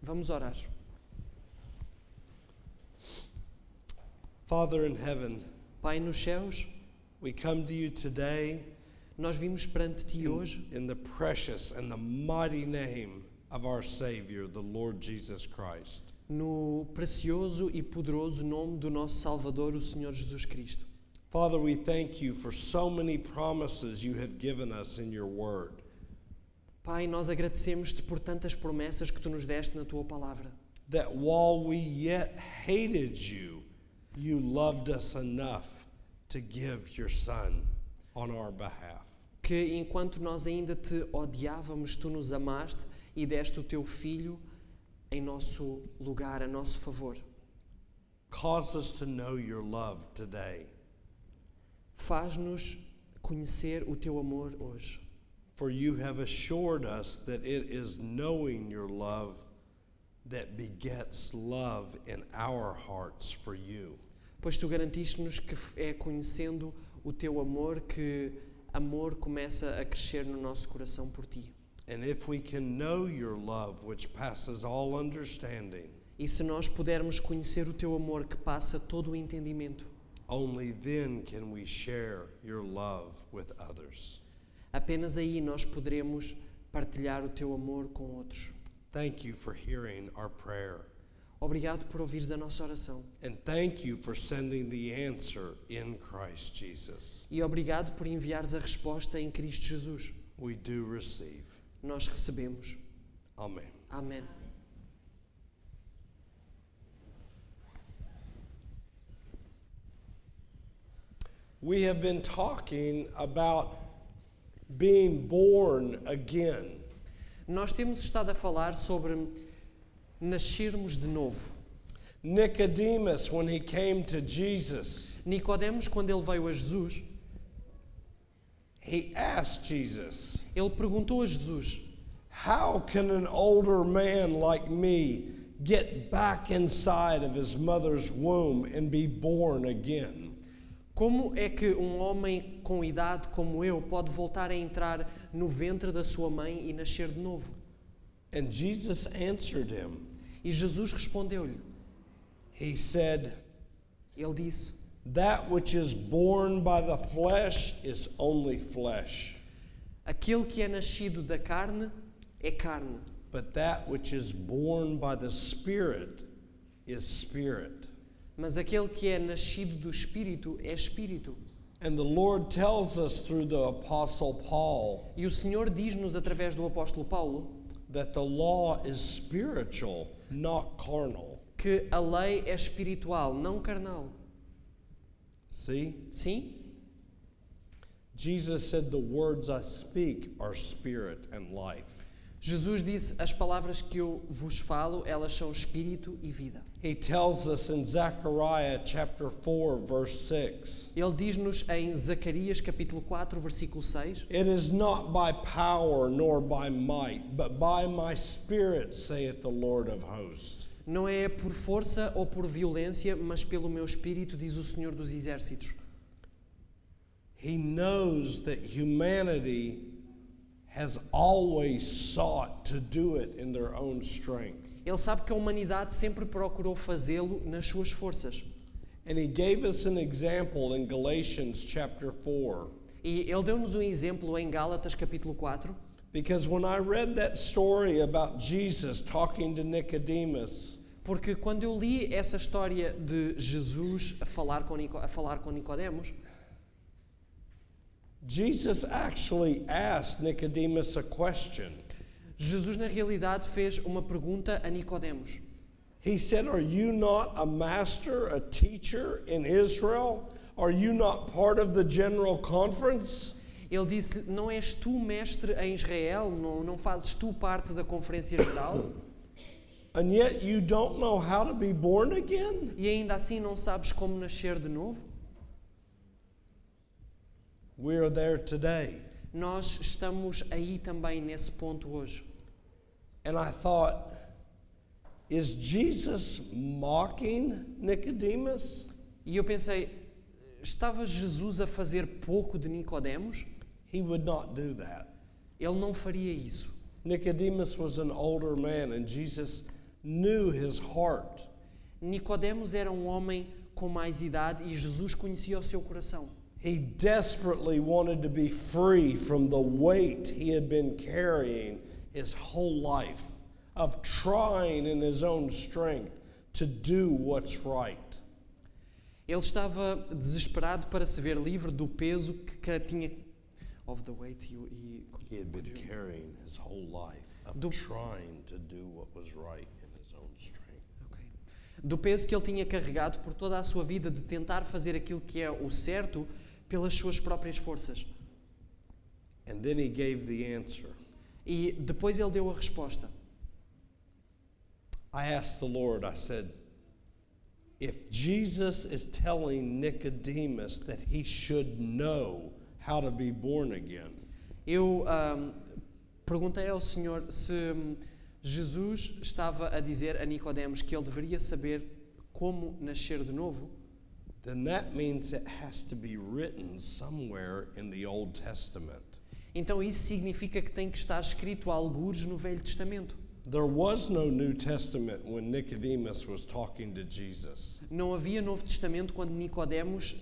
Vamos orar. Father in heaven, Pai nos céus, we come to you today nós vimos perante Ti hoje in the precious and the mighty name of our Savior, the Lord Jesus Christ. no precioso e poderoso nome do nosso Salvador, o Senhor Jesus Cristo. Father, we thank you for so many promises you have given us in your word. Pai, nós agradecemos-te por tantas promessas que Tu nos deste na Tua palavra. That while we yet hated you, you loved us enough to give your Son on our behalf. Que enquanto nós ainda Te odiávamos, Tu nos amaste e deste o Teu Filho em nosso lugar, a nosso favor. Cause us to know your love today. Faz-nos conhecer o Teu amor hoje. For you have assured us that it is knowing your love that begets love in our hearts for you. Pois Tu garantiste-nos que é conhecendo o Teu amor que amor começa a crescer no nosso coração por Ti. And if we can know your love, which passes all understanding, E se nós pudermos conhecer o Teu amor que passa todo o entendimento, only then can we share your love with others. apenas aí nós poderemos partilhar o Teu amor com outros. Thank you for hearing our prayer. Obrigado por ouvires a nossa oração. And thank you for sending the answer in Christ Jesus. E obrigado por enviares a resposta em Cristo Jesus. We do receive. Nós recebemos. Amen. Amém. We have been talking about being born again. Nós temos estado a falar sobre nascermos de novo. Nicodemus, when he came to Jesus, Nicodemos, quando ele veio a Jesus, he asked Jesus, ele perguntou a Jesus: how can an older man like me get back inside of his mother's womb and be born again? como é que homem com idade como eu pode voltar a entrar no ventre da sua mãe e nascer de novo? And Jesus answered him. E Jesus respondeu-lhe. He said, Ele disse: that which is born by the flesh is only flesh, aquele que é nascido da carne é carne, but that which is born by the Spirit is spirit. mas aquele que é nascido do Espírito é Espírito. And the Lord tells us through the Apostle Paul E o Senhor diz-nos através do apóstolo Paulo that the law is spiritual, not carnal. que a lei é espiritual, não carnal. See? Sim? Jesus said the words I speak are spirit and life. Jesus disse: as palavras que eu vos falo, elas são espírito e vida. He tells us in Zechariah chapter 4 verse 6. Ele diz-nos em Zacarias capítulo 4, versículo 6: It is not by power nor by might, but by my spirit, saith the Lord of hosts. não é por força ou por violência, mas pelo meu espírito, diz o Senhor dos Exércitos. He knows that humanity has always sought to do it in their own strength. Ele sabe que a humanidade sempre procurou fazê-lo nas suas forças. And he gave us an example in Galatians chapter 4. E ele deu-nos um exemplo em Gálatas capítulo 4, Because when I read that story about Jesus talking to Nicodemus, porque quando eu li essa história de Jesus a falar com Nicodemos, Jesus actually asked Nicodemus a question. Jesus na realidade fez uma pergunta a Nicodemos. He said, are you not a master, a teacher in Israel? Are you not part of the general conference? Ele disse: não és tu mestre em Israel? Não fazes tu parte da conferência geral? And yet you don't know how to be born again? E ainda assim não sabes como nascer de novo? We are there today. Nós estamos aí também nesse ponto hoje. And I thought, is Jesus mocking Nicodemus? E eu pensei, estava Jesus a fazer pouco de Nicodemos? He would not do that. Ele não faria isso. Nicodemus was an older man, and Jesus knew his heart. Nicodemos era um homem com mais idade e Jesus conhecia o seu coração. He desperately wanted to be free from the weight he had been carrying his whole life of trying in his own strength to do what's right. Ele estava desesperado para se ver livre do peso que tinha of the weight He had been carrying his whole life of trying to do what was right in his own strength. Okay. Do peso que ele tinha carregado por toda a sua vida de tentar fazer aquilo que é o certo pelas suas próprias forças. And then he gave the answer. E depois ele deu a resposta. I asked the Lord, I said, if Jesus is telling Nicodemus that he should know how to be born again, Eu perguntei ao Senhor se Jesus estava a dizer a Nicodemos que ele deveria saber como nascer de novo, then that means it has to be written somewhere in the Old Testament. então isso significa que tem que estar escrito algures no Velho Testamento. There was no New Testament when Nicodemus was talking to Jesus. Não havia Novo Testamento quando Nicodemos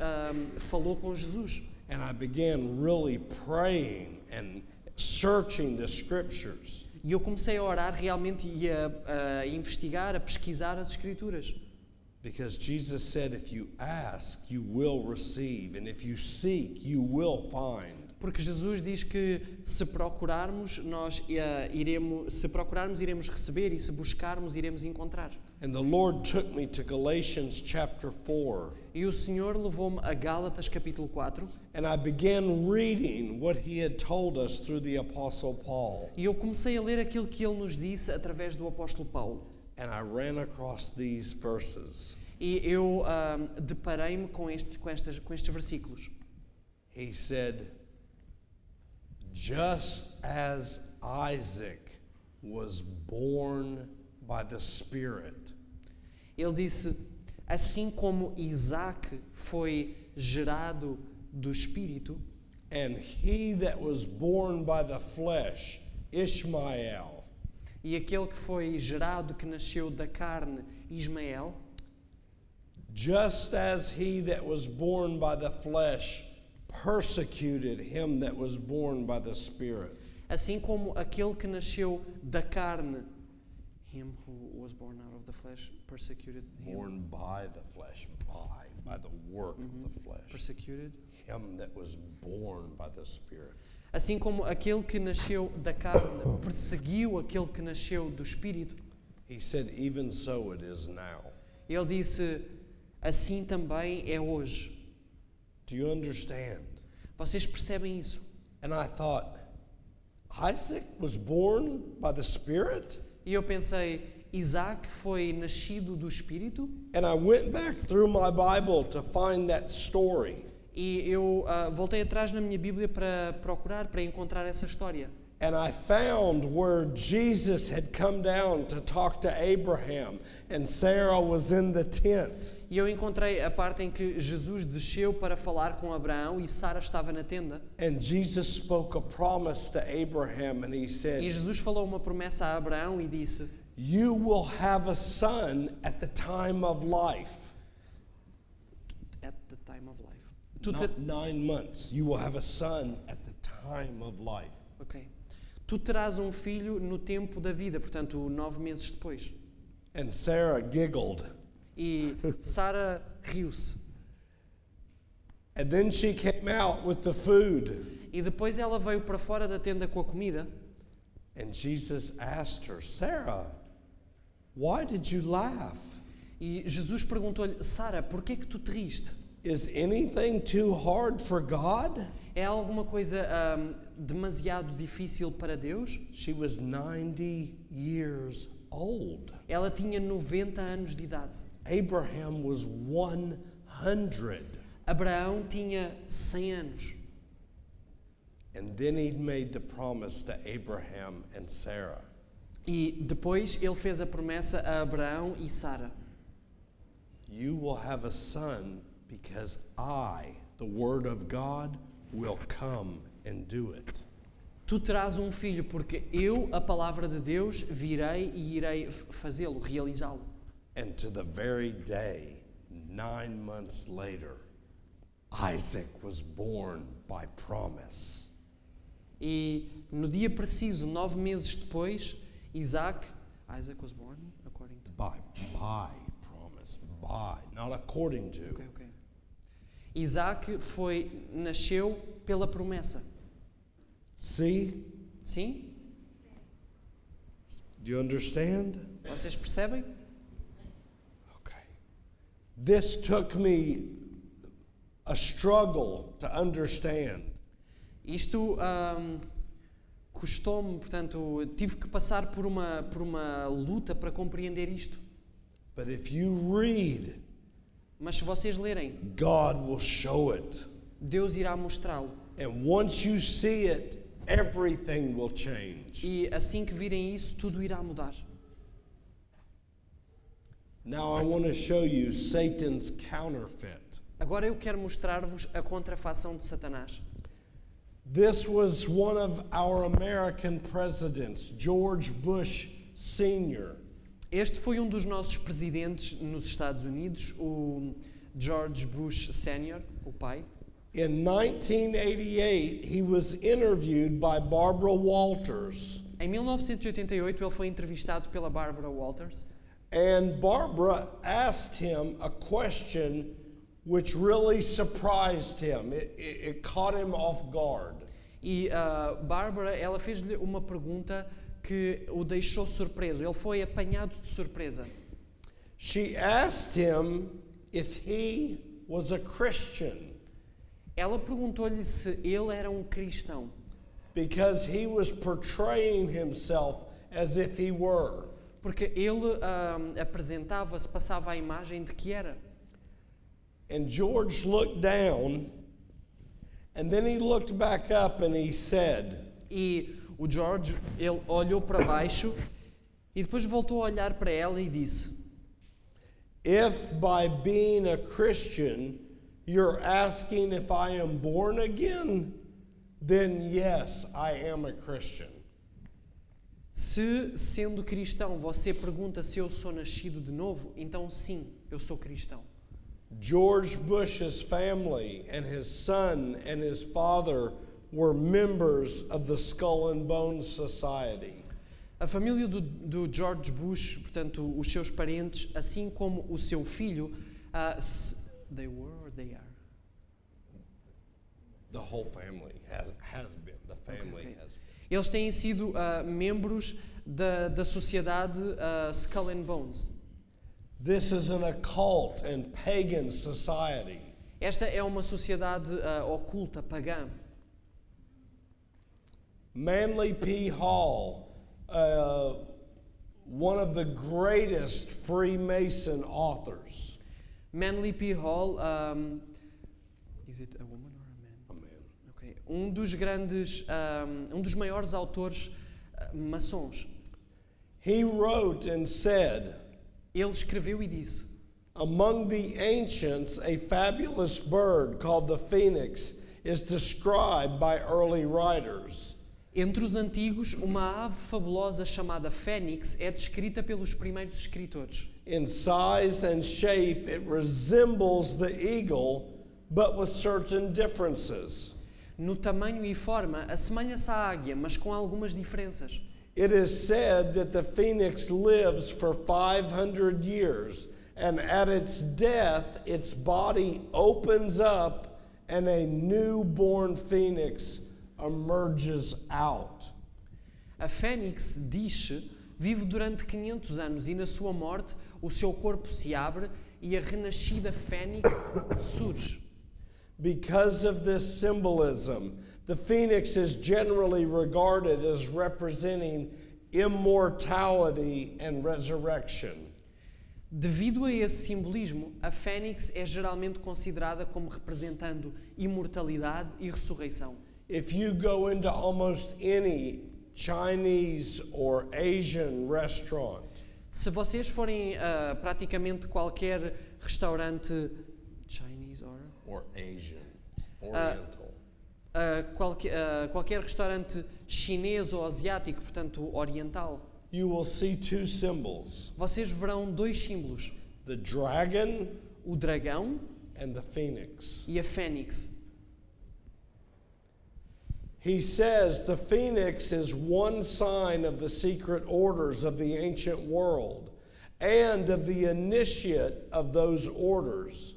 falou com Jesus. And I began really praying and searching the scriptures. E eu comecei a orar realmente e a investigar, a pesquisar as Escrituras. Because Jesus said, if you ask, you will receive. And if you seek, you will find. Porque Jesus diz que se procurarmos, iremos receber, e se buscarmos, iremos encontrar. And the Lord took me to Galatians chapter 4. E o Senhor levou-me a Gálatas capítulo 4. And I began reading what he had told us through the Apostle Paul. E eu comecei a ler aquilo que ele nos disse através do apóstolo Paulo. And I ran across these verses. E eu deparei-me com estes versículos. He said, just as Isaac was born by the Spirit. Ele disse, assim como Isaac foi gerado do Espírito, And he that was born by the flesh, Ishmael, e aquele que foi gerado, que nasceu da carne, Ismael, just as he that was born by the flesh persecuted him that was born by the Spirit. assim como aquele que nasceu da carne, him who was born out of the flesh persecuted him. Born by the flesh, by the work of the flesh. Persecuted. Him that was born by the Spirit. Assim como aquele que nasceu da carne perseguiu aquele que nasceu do Espírito, He said, even so it is now. ele disse, assim também é hoje. Do you understand? Vocês percebem isso? And I thought, Isaac was born by the Spirit? E eu pensei, Isaac foi nascido do Espírito? And I went back through my Bible to find that story. E eu voltei atrás na minha Bíblia para procurar, para encontrar essa história. And I found where Jesus had come down to talk to Abraham and Sarah was in the tent. E eu encontrei a parte em que Jesus desceu para falar com Abraão e Sara estava na tenda. And Jesus spoke a promise to Abraham and he E said, Jesus falou uma promessa a Abraão e disse, you will have a son at the time of life. at the time of life. Not 9 months. You will have a son at the time of life. Ok. Tu terás um filho no tempo da vida, portanto, 9 meses depois. And Sarah giggled. E Sara riu-se. And then she came out with the food. E depois ela veio para fora da tenda com a comida. And Jesus asked her, Sarah, why did you laugh? E Jesus perguntou-lhe, Sara, porquê que tu te riste? Is anything too hard for God? É alguma coisa demasiado difícil para Deus? She was 90 years old. Ela tinha 90 anos de idade. Abraham was 100. Abraão tinha 100 anos. And then he made the promise to Abraham and Sarah. E depois ele fez a promessa a Abraão e Sara. You will have a son because I, the Word of God, will come and do it. tu terás um filho, porque eu, a palavra de Deus, virei e irei fazê-lo, realizá-lo. And to the very day, 9 months later, Isaac was born by promise. E no dia preciso, 9 meses depois, Isaac was born according to... By promise. By, not according to. Okay. Isaac nasceu pela promessa. See? Sim? Do you understand? Vocês percebem? Okay. This took me a struggle to understand. Isto custou-me, portanto, tive que passar por uma luta para compreender isto. But if you read, Mas se vocês lerem, God will show it. Deus irá mostrá-lo. And once you see it, everything will change. E assim que virem isso, tudo irá mudar. Now I want to show you Satan's counterfeit. Agora eu quero mostrar-vos a contrafação de Satanás. This was one of our American presidents, George Bush Sr. Este foi dos nossos presidentes nos Estados Unidos, o George Bush Sr., o pai. In 1988, he was interviewed by Barbara Walters. Em 1988, ele foi entrevistado pela Barbara Walters. And Barbara asked him a question which really surprised him. It caught him off guard. E Barbara, ela fez-lhe uma pergunta que o deixou surpreso. Ele foi apanhado de surpresa. She asked him if he was a Christian. Ela perguntou-lhe se ele era um cristão. Because he was portraying himself as if he were. Porque ele apresentava-se, passava a imagem de que era. And George looked down, and then he looked back up and he said, E o George, ele olhou para baixo e depois voltou a olhar para ela e disse: if by being a Christian you're asking if I am born again, then yes, I am a Christian. Se, sendo cristão, você pergunta se eu sou nascido de novo, então sim, eu sou cristão. George Bush's family and his son and his father were members of the Skull and Bones Society. A família do George Bush, portanto, os seus parentes, assim como o seu filho, they were or they are? The whole family has been. The family Okay. has been. Eles têm sido membros da sociedade Skull and Bones. This is an occult and pagan society. Esta é uma sociedade oculta, pagã. Manly P. Hall, one of the greatest Freemason authors. Manly P. Hall, is it a woman or a man? A man. Okay. Dos maiores autores maçons. He wrote and said, Ele escreveu e disse: among the ancients, a fabulous bird called the phoenix is described by early writers. entre os antigos, uma ave fabulosa chamada fênix é descrita pelos primeiros escritores. In size and shape, it resembles the eagle, but with certain differences. No tamanho e forma, assemelha-se à águia, mas com algumas diferenças. It is said that the phoenix lives for 500 years, and at its death, its body opens up, and a newborn phoenix emerges out. A fênix, diz-se, vive durante 500 anos e na sua morte o seu corpo se abre e a renascida fênix surge. Because of this symbolism, the phoenix is generally regarded as representing immortality and resurrection. Devido a esse simbolismo, a fênix é geralmente considerada como representando imortalidade e ressurreição. If you go into almost any Chinese or Asian restaurant, Se vocês forem a praticamente qualquer restaurante Chinese or Asian, Oriental, qualquer restaurante chinês ou asiático, portanto oriental, you will see two symbols, vocês verão dois símbolos: the dragon o dragão and the phoenix. e a fênix. He says the phoenix is one sign of the secret orders of the ancient world and of the initiate of those orders.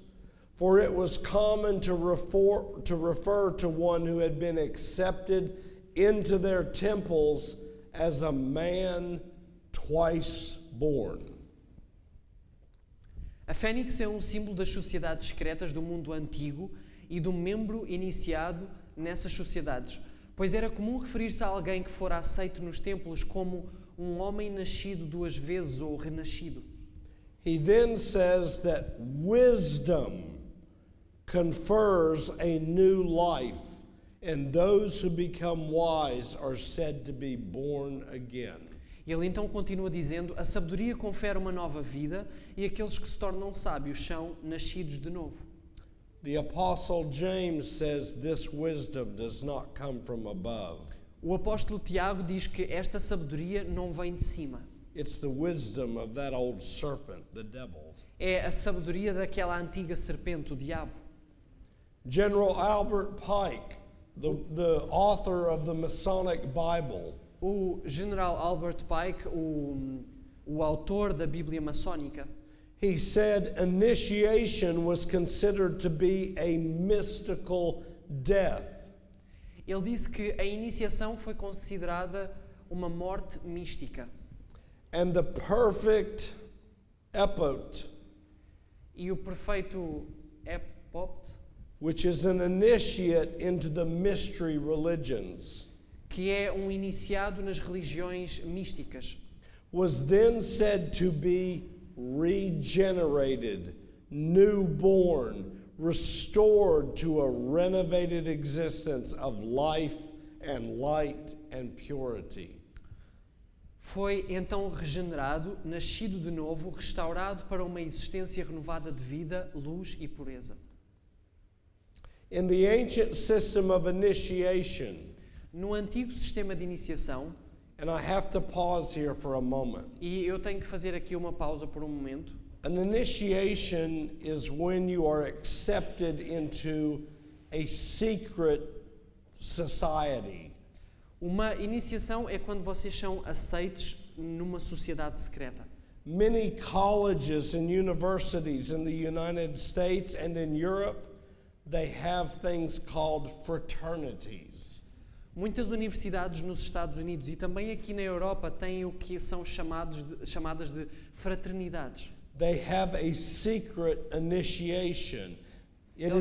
For it was common to refer to one who had been accepted into their temples as a man twice born. A fênix é um símbolo das sociedades secretas do mundo antigo e do membro iniciado nessas sociedades, pois era comum referir-se a alguém que fora aceito nos templos como um homem nascido duas vezes ou renascido. He then says that wisdom confers a new life, and those who become wise are said to be born again. Ele então continua dizendo: a sabedoria confere uma nova vida e aqueles que se tornam sábios são nascidos de novo. The Apostle James says this wisdom does not come from above. O apóstolo Tiago diz que esta sabedoria não vem de cima. It's the wisdom of that old serpent, the devil. É a sabedoria daquela antiga serpente, o diabo. General Albert Pike, the author of the Masonic Bible, O general Albert Pike, o autor da Bíblia maçónica, he said initiation was considered to be a mystical death. ele disse que a iniciação foi considerada uma morte mística. And the perfect epot, E o perfeito epopt, which is an initiate into the mystery religions, que é um iniciado nas religiões místicas, was then said to be regenerated, newborn, restored to a renovated existence of life and light and purity. foi então regenerado, nascido de novo, restaurado para uma existência renovada de vida, luz e pureza. In the ancient system of initiation, No antigo sistema de iniciação, and I have to pause here for a moment. e eu tenho que fazer aqui uma pausa por um momento, An initiation is when you are accepted into a secret society. uma iniciação é quando vocês são aceitos numa sociedade secreta. Many colleges and universities in the United States and in Europe, they have things called fraternities. Muitas universidades nos Estados Unidos e também aqui na Europa têm o que são chamadas de fraternidades. They have a secret initiation. It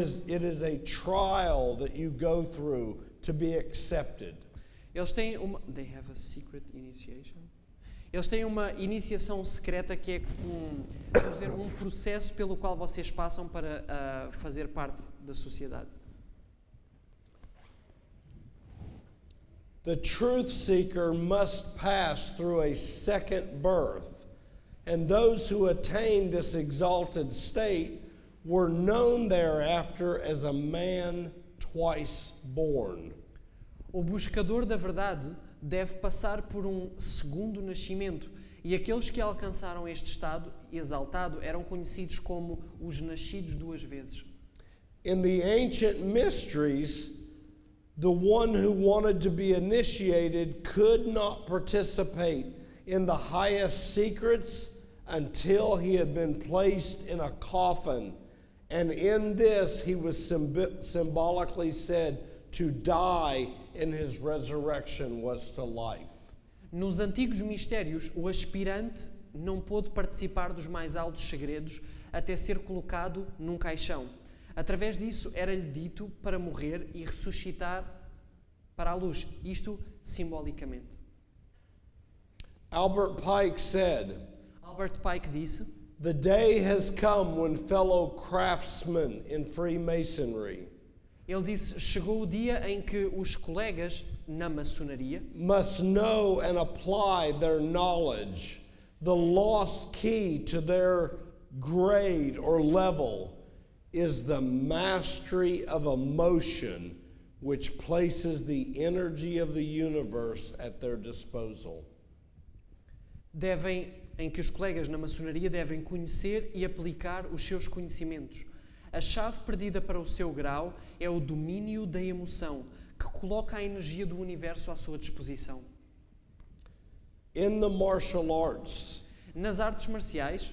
is a trial that you go through to be accepted. Eles têm They have a secret initiation. Eles têm uma iniciação secreta que é vamos dizer, um processo pelo qual vocês passam para fazer parte da sociedade. The truth seeker must pass through a second birth, and those who attain this exalted state were known thereafter as a man twice born. O buscador da verdade deve passar por um segundo nascimento, e aqueles que alcançaram este estado exaltado eram conhecidos como os nascidos duas vezes. In the ancient mysteries, the one who wanted to be initiated could not participate in the highest secrets until he had been placed in a coffin, and in this he was symbolically said to die, and his resurrection was to life. Nos antigos mistérios, o aspirante não pôde participar dos mais altos segredos até ser colocado num caixão. Através disso, era-lhe dito para morrer e ressuscitar para a luz, isto simbolicamente. Albert Pike said, Albert Pike disse: "The day has come when fellow craftsmen in Freemasonry ele disse, chegou o dia em que os colegas na maçonaria must know and apply their knowledge. The lost key to their grade or level is the mastery of emotion which places the energy of the universe at their disposal. Em que os colegas na maçonaria devem conhecer e aplicar os seus conhecimentos. A chave perdida para o seu grau é o domínio da emoção, que coloca a energia do universo à sua disposição. In the martial arts Nas artes marciais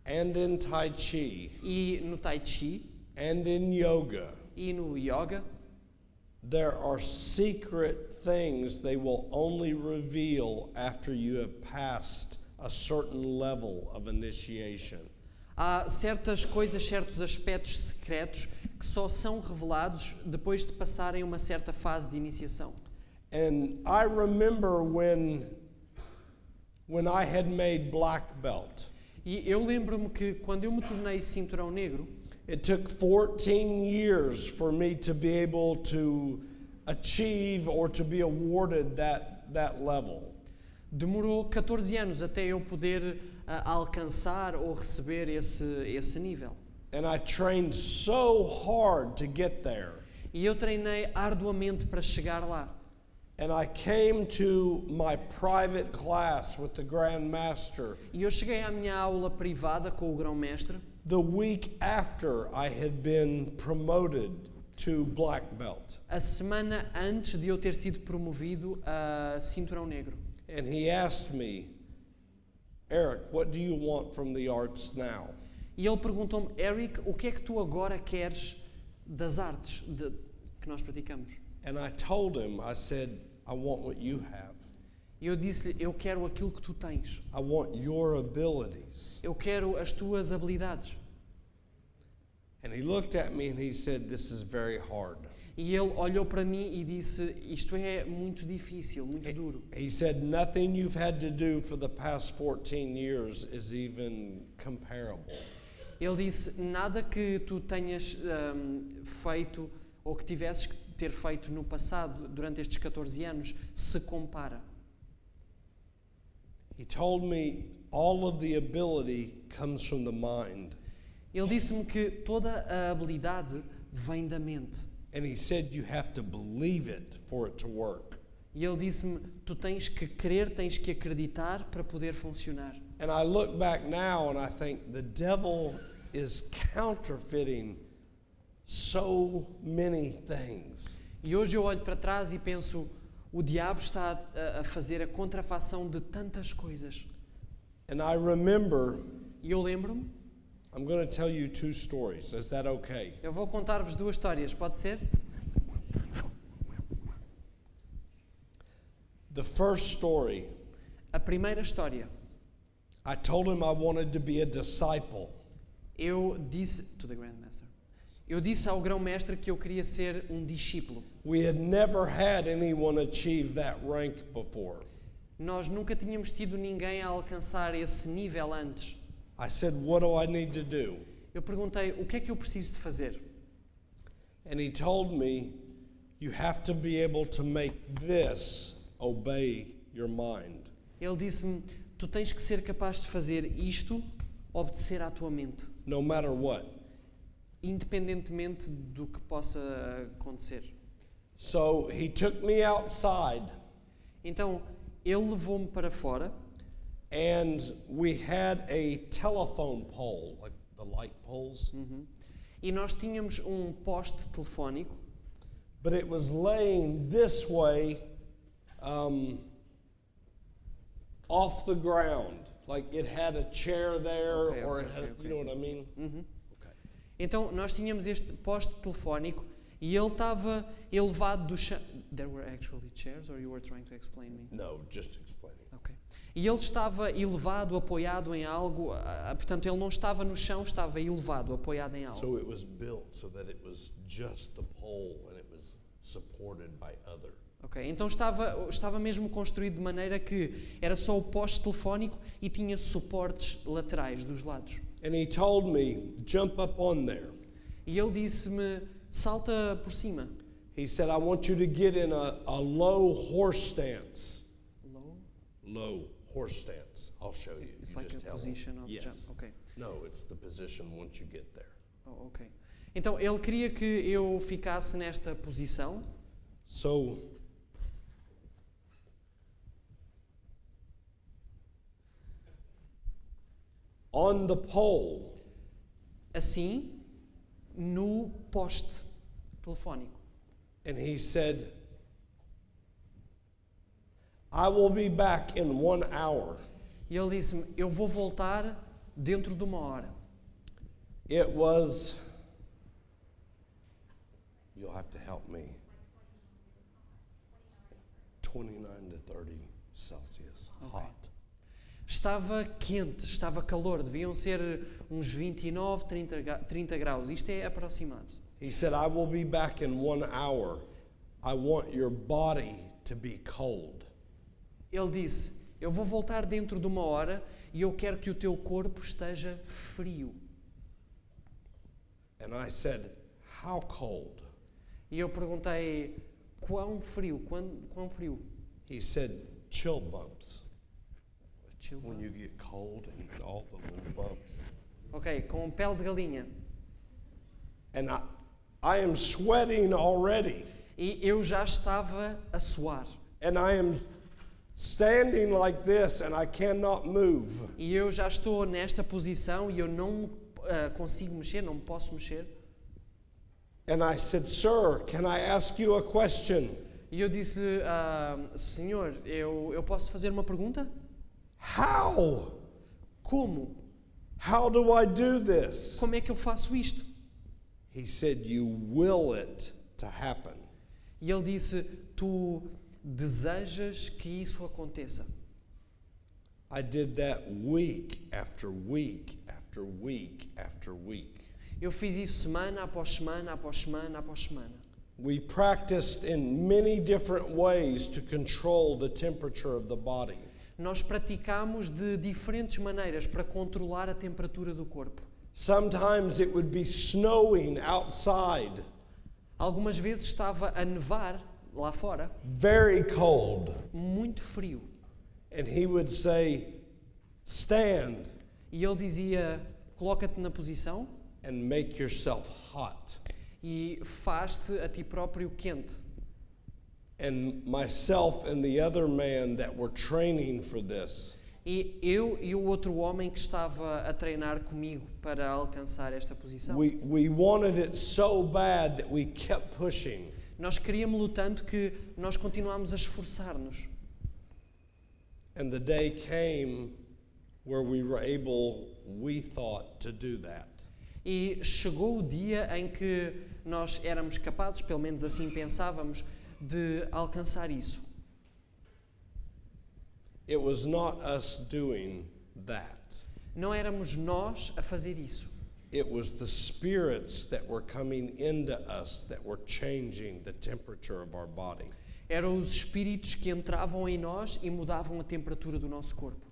and in Tai Chi e no Tai Chi and in yoga, e no Yoga, there are secret things they will only reveal after you have passed a certain level of initiation. há certas coisas, certos aspectos secretos que só são revelados depois de passarem uma certa fase de iniciação. And I remember when I had made black belt, E eu lembro-me que quando eu me tornei cinturão negro, it took 14 years for me to be able to achieve or to be awarded that level. demorou 14 anos até eu poder alcançar ou receber esse nível. And I trained so hard to get there. E eu treinei arduamente para chegar lá. And I came to my private class with the Grand Master E eu cheguei à minha aula privada com o grão-mestre the week after I had been promoted to black belt. a semana antes de eu ter sido promovido a cinturão negro. And he asked me, Eric, what do you want from the arts now? E ele perguntou-me, Eric, o que é que tu agora queres das artes que nós praticamos? And I told him, I said, I want what you have. E eu disse-lhe, eu quero aquilo que tu tens. I want your abilities. Eu quero as tuas habilidades. And he looked at me and he said, this is very hard. E ele olhou para mim e disse, isto é muito difícil, muito duro. He said, nothing you've had to do for the past 14 years is even comparable. Ele disse, nada que tu tenhas feito ou que tivesses que ter feito no passado, durante estes 14 anos, se compara. He told me all of the ability comes from the mind. Ele disse-me que toda a habilidade vem da mente. And he said you have to believe it for it to work. E ele disse-me, tu tens que crer, tens que acreditar para poder funcionar. And I look back now and I think the devil is counterfeiting so many things. E hoje eu olho para trás e penso, o diabo está a fazer a contrafação de tantas coisas. And I remember, E eu lembro-me, I'm going to tell you two stories. Is that okay? eu vou contar-vos duas histórias, pode ser? The first story, A primeira história, I told him I wanted to be a disciple. eu disse ao grão-mestre que eu queria ser um discípulo. We had never had anyone achieve that rank before. Nós nunca tínhamos tido ninguém a alcançar esse nível antes. I said, what do I need to do? Eu perguntei, o que é que eu preciso de fazer? And he told me, you have to be able to make this obey your mind. Ele disse-me, tu tens que ser capaz de fazer isto, obedecer à tua mente, No matter what. independentemente do que possa acontecer. So he took me outside Então, ele levou-me para fora and we had a telephone pole, like the light poles, e nós tínhamos um poste telefónico, but it was laying this way off the ground. Like it had a chair there Okay, or okay, it had, okay, you know what I mean? Okay. Então, nós tínhamos este poste telefónico e ele estava elevado do chão. There were actually chairs, or you were trying to explain me? No, just explaining. Okay. E ele estava elevado, apoiado em algo, portanto, ele não estava no chão, estava elevado, apoiado em algo. So it was built so that it was just the pole and it was supported by other. Okay. Então estava mesmo construído de maneira que era só o poste telefónico e tinha suportes laterais dos lados. And he told me, jump up on there. E ele disse-me, salta por cima. He said, I want you to get in a low horse stance. Low? Low horse stance. I'll show you. It's You like just a tell me. position of Yes. jump. Okay. No, it's the position once you get there. Oh, okay. Então ele queria que eu ficasse nesta posição So, on the pole, Assim, no poste telefónico. and he said, I will be back in 1 hour. E ele disse-me, eu vou voltar dentro de 1 hora. It was, you'll have to help me, 29 to 30 Celsius, hot. Estava quente, estava calor, deviam ser uns 29, 30 graus. Isto é aproximado. He said, I will be back in 1 hour. I want your body to be cold. Ele disse, eu vou voltar dentro de 1 hora e eu quero que o teu corpo esteja frio. And I said, how cold? E eu perguntei, quão frio? Quão frio? He said, chill bumps. Chill. When you get cold and all the little bumps. Ok, com pele de galinha. And I am sweating already. E eu já estava a suar. And I am standing like this and I cannot move. E eu já estou nesta posição e eu não consigo mexer, não posso mexer. And I said, sir, can I ask you a question? E eu disse-lhe, senhor, eu posso fazer uma pergunta? How? Como? How do I do this? Como é que eu faço isto? He said, you will it to happen. E ele disse, tu desejas que isso aconteça. I did that week after week after week after week. Eu fiz isso semana após semana, após semana, após semana. We practiced in many different ways to control the temperature of the body. Nós praticamos de diferentes maneiras para controlar a temperatura do corpo. Sometimes it would be snowing outside, Algumas vezes estava a nevar lá fora, very cold, muito frio. and he would say, stand E ele dizia, coloca-te na posição and make yourself hot. e faz-te a ti próprio quente. And myself and the other man that were training for this, E eu e o outro homem que estava a treinar comigo para alcançar esta posição. we wanted it so bad that we kept pushing. Nós queríamos-lo tanto que nós continuámos a esforçar-nos. And the day came where we were able, we thought, to do that. E chegou o dia em que nós éramos capazes, pelo menos assim pensávamos, de alcançar isso. It was not us doing that. Não éramos nós a fazer isso. It was the spirits that were coming into us that were changing the temperature of our body. Eram os espíritos que entravam em nós e mudavam a temperatura do nosso corpo.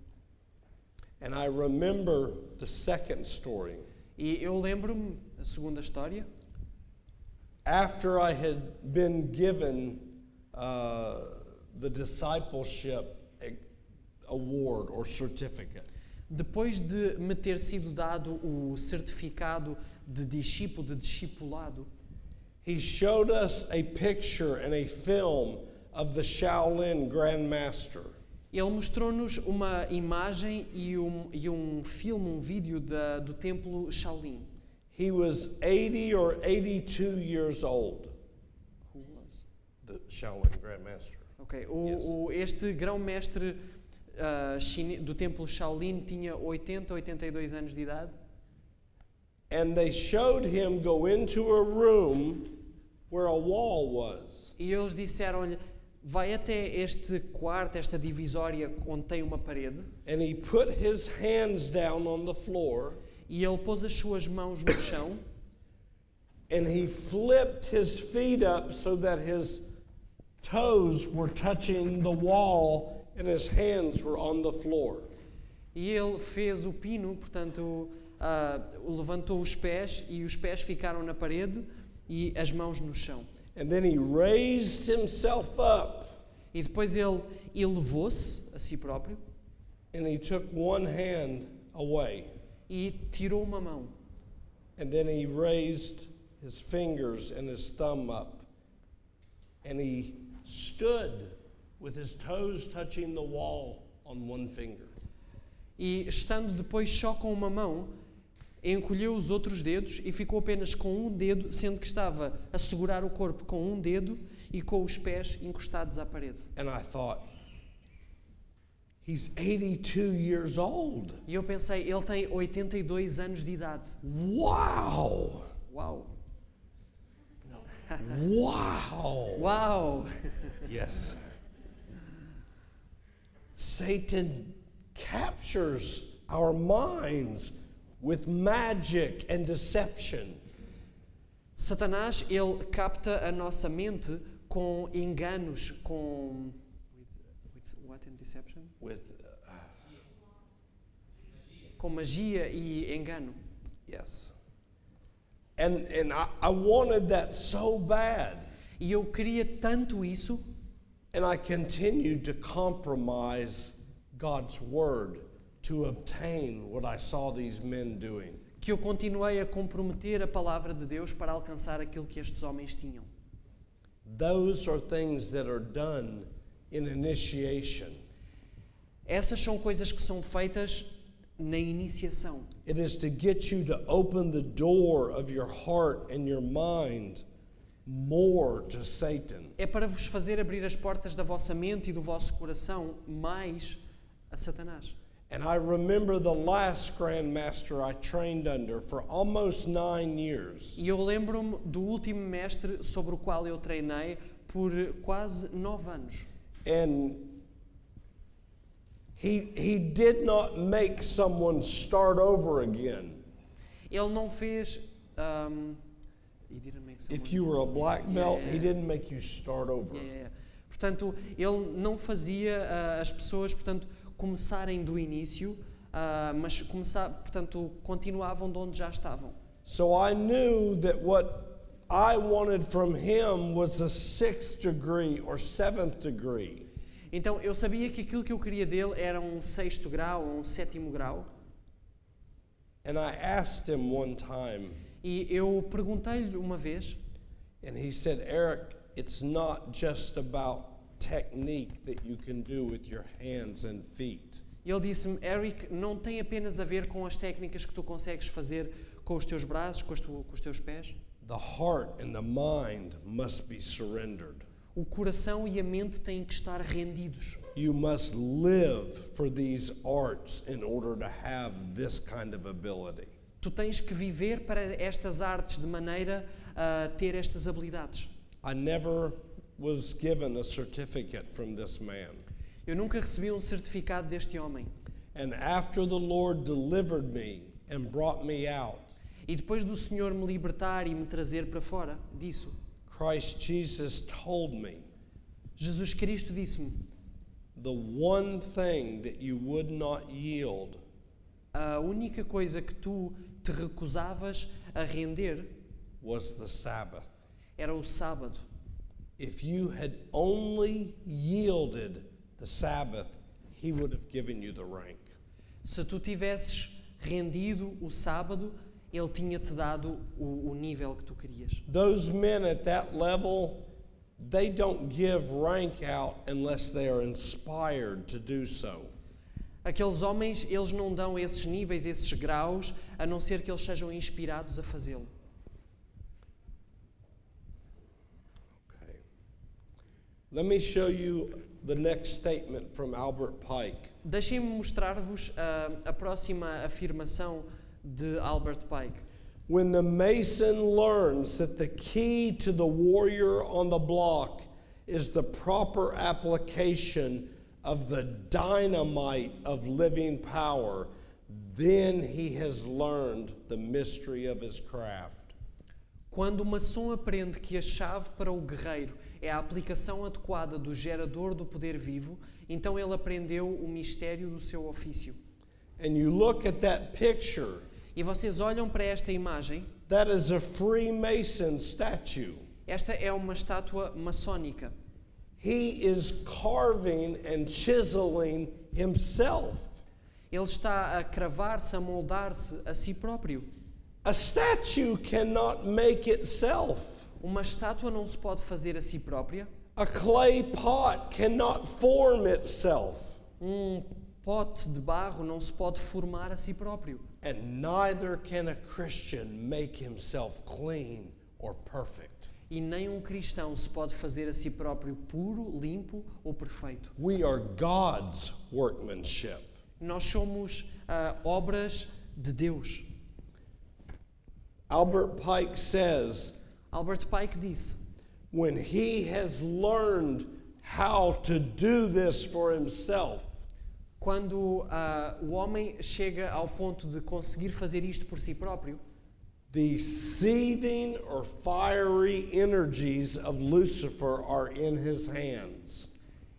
And I remember the second story. E eu lembro-me, a segunda história, After I had been given the discipleship award or certificate, depois de me ter sido dado o certificado de discípulo, de discipulado, he showed us a picture and a film of the Shaolin Grand Master. ele mostrou-nos uma imagem e um filme, um vídeo do templo Shaolin. He was 80 or 82 years old, Who was? the Shaolin Grand Master. Ok, este grão-mestre do templo Shaolin tinha 80, 82 anos de idade. And they showed him go into a room where a wall was. E eles disseram-lhe, vai até este quarto, esta divisória onde tem uma parede, And he put his hands down on the floor e ele pôs as suas mãos no chão and he flipped his feet up so that his toes were touching the wall and his hands were on the floor. e ele fez o pino, portanto, levantou os pés e os pés ficaram na parede e as mãos no chão. And then he raised himself up E depois ele elevou-se a si próprio and he took one hand away. e tirou uma mão. And then he raised his fingers and his thumb up. and he stood with his toes touching the wall on one finger. E, estando depois só com uma mão, encolheu os outros dedos e ficou apenas com um dedo, sendo que estava a segurar o corpo com um dedo e com os pés encostados à parede. And I thought, he's 82 years old. E eu pensei, ele tem 82 anos de idade. Wow! Uau! Wow! Uau! Yes. Satan captures our minds with magic and deception. Satanás, ele capta a nossa mente com enganos, com... With what and deception? Com magia e engano. Yes. And I wanted that so bad. E eu queria tanto isso, And I continued to compromise God's word to obtain what I saw these men doing. que eu continuei a comprometer a palavra de Deus para alcançar aquilo que estes homens tinham. Those are things that are done in initiation. Essas são coisas que são feitas na iniciação. It is to get you to open the door of your heart and your mind more to Satan. É para vos fazer abrir as portas da vossa mente e do vosso coração mais a Satanás. And I remember the last Grand Master I trained under for almost 9 years. E eu lembro-me do último mestre sobre o qual eu treinei por quase 9 anos. And he did not make someone start over again. Ele não fez... he didn't make someone- If you were a black belt, Yeah. he didn't make you start over. Yeah. Portanto, ele não fazia as pessoas, portanto, começarem do início, mas portanto, continuavam de onde já estavam. So I knew that what I wanted from him was a 6th degree or 7th degree. Então, eu sabia que aquilo que eu queria dele era um 6º grau ou um 7º grau. And I asked him one time, E eu perguntei-lhe uma vez, and he said, Eric, it's not just about technique that you can do with your hands and feet. ele disse-me, Eric, não tem apenas a ver com as técnicas que tu consegues fazer com os teus braços, com os teus pés. The heart and the mind must be surrendered. O coração e a mente têm que estar rendidos. You must live for these arts in order to have this kind of ability. Tu tens que viver para estas artes de maneira a ter estas habilidades. I never was given a certificate from this man. Eu nunca recebi um certificado deste homem. And after the Lord delivered me and brought me out, E depois do Senhor me libertar e me trazer para fora disso, Christ Jesus told me, Jesus Cristo disse-me, the one thing that you would not yield a única coisa que tu te recusavas a render was the Sabbath. era o sábado. If you had only yielded the Sabbath, he would have given you the rank. Se tu tivesses rendido o sábado, ele tinha-te dado o nível que tu querias. Those men at that level, they don't give rank out unless they are inspired to do so. Aqueles homens, eles não dão esses níveis, esses graus, a não ser que eles sejam inspirados a fazê-lo. Okay. Let me show you the next statement from Albert Pike. Deixem-me mostrar-vos a próxima afirmação de Albert Pike. When the mason learns that the key to the warrior on the block is the proper application of the dynamite of living power, then he has learned the mystery of his craft. Quando o maçom aprende que a chave para o guerreiro é a aplicação adequada do gerador do poder vivo, então ele aprendeu o mistério do seu ofício. And you look at that picture, E vocês olham para esta imagem, that is a Freemason statue. esta é uma estátua maçónica. He is carving and chiseling himself. Ele está a cravar-se, a moldar-se a si próprio. A statue cannot make itself. Uma estátua não se pode fazer a si própria. A clay pot cannot form itself. Pote de barro não se pode formar a si próprio. And neither can a Christian make himself clean or perfect. E nem um cristão se pode fazer a si próprio puro, limpo ou perfeito. We are God's workmanship. Nós somos obras de Deus. Albert Pike says, Albert Pike disse: when he has learned how to do this for himself, quando o homem chega ao ponto de conseguir fazer isto por si próprio, the seething or fiery energies of Lucifer are in his hands.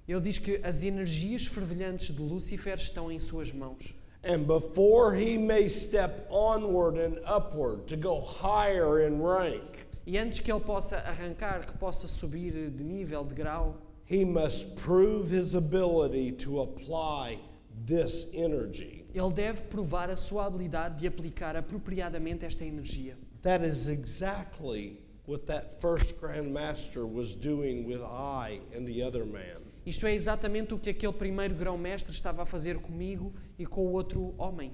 ele diz que as energias fervilhantes de Lúcifer estão em suas mãos. And before he may step onward and upward to go higher in rank, E antes que ele possa arrancar, que possa subir de nível, de grau, he must prove his ability to apply this energy. ele deve provar a sua habilidade de aplicar apropriadamente esta energia. That is exactly what that first Grand Master was doing with I and the other man. Isto é exatamente o que aquele primeiro grão-mestre estava a fazer comigo e com o outro homem.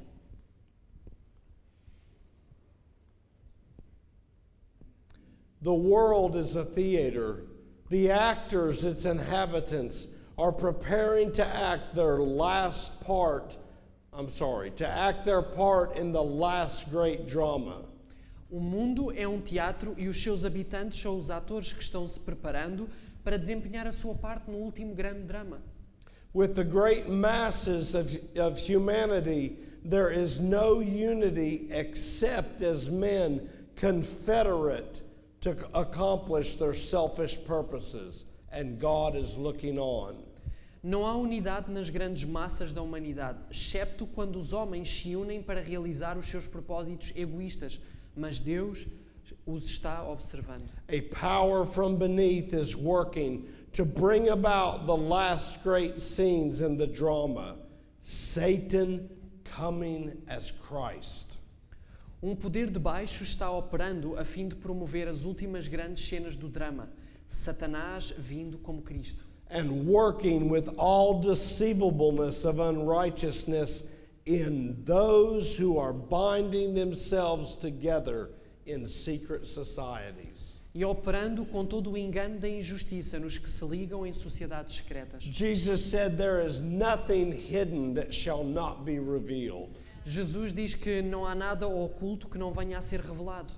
The world is a theater. The actors, its inhabitants, are preparing to act their part in the last great drama. O mundo é um teatro e os seus habitantes são os atores que estão se preparando para desempenhar a sua parte no último grande drama. With the great masses of humanity, there is no unity except as men confederate to accomplish their selfish purposes, and God is looking on. Não há unidade nas grandes massas da humanidade, excepto quando os homens se unem para realizar os seus propósitos egoístas, mas Deus os está observando. A power from beneath is working to bring about the last great scenes in the drama, Satan coming as Christ. Um poder de baixo está operando a fim de promover as últimas grandes cenas do drama, Satanás vindo como Cristo. And working with all deceivableness of unrighteousness in those who are binding themselves together in secret societies. E operando com todo o engano da injustiça nos que se ligam em sociedades secretas. Jesus said there is nothing hidden that shall not be revealed. Jesus diz que não há nada oculto que não venha a ser revelado.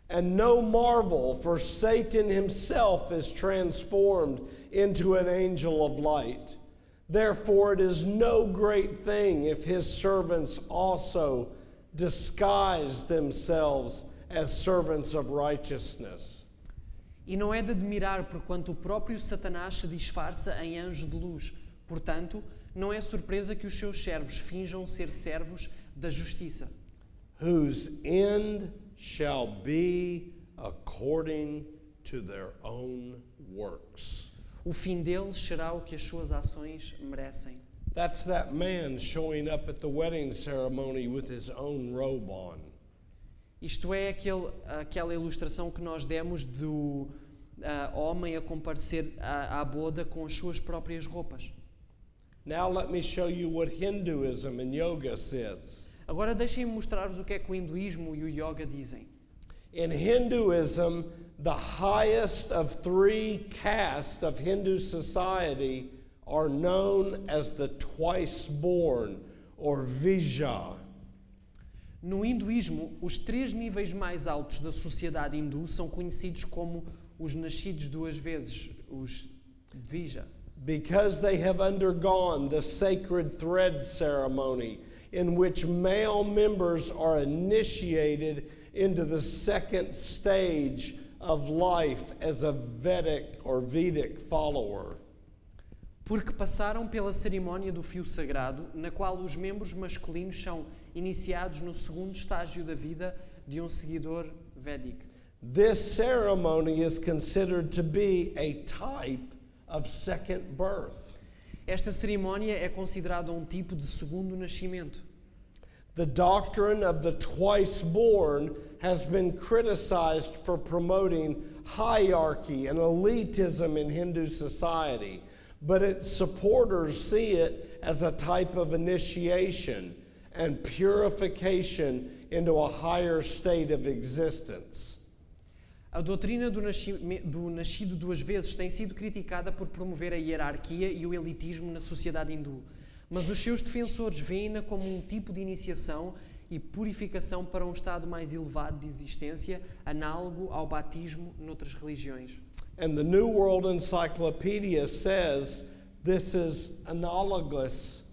And no marvel, for Satan himself is transformed into an angel of light. Therefore it is no great thing if his servants also disguise themselves as servants of righteousness. E não é de admirar porquanto o próprio Satanás se disfarça em anjo de luz. Portanto, não é surpresa que os seus servos finjam ser servos da justiça. Whose end shall be according to their own works. O fim deles será o que as suas ações merecem. That's that man showing up at the wedding ceremony with his own robe on. Isto é aquela ilustração que nós demos do homem a comparecer à boda com as suas próprias roupas. Now let me show you what Hinduism and yoga says. Agora deixem-me mostrar-vos o que é que o hinduísmo e o yoga dizem. In Hinduism, the highest of three castes of Hindu society are known as the twice-born, or Vijja. No hinduísmo, os 3 níveis mais altos da sociedade hindu são conhecidos como os nascidos 2 vezes, os Vijja. Because they have undergone the sacred thread ceremony, in which male members are initiated into the second stage of life as a Vedic follower. Porque passaram pela cerimónia do fio sagrado, na qual os membros masculinos são iniciados no segundo estágio da vida de um seguidor védico. This ceremony is considered to be a type of second birth. Esta cerimónia é considerada um tipo de segundo nascimento. The doctrine of the twice born has been criticized for promoting hierarchy and elitism in Hindu society, but its supporters see it as a type of initiation and purification into a higher state of existence. A doutrina do nascido duas vezes tem sido criticada por promover a hierarquia e o elitismo na sociedade hindu, mas os seus defensores veem-na como um tipo de iniciação e purificação para um estado mais elevado de existência, análogo ao batismo noutras religiões. And the New World Encyclopedia says this is analogous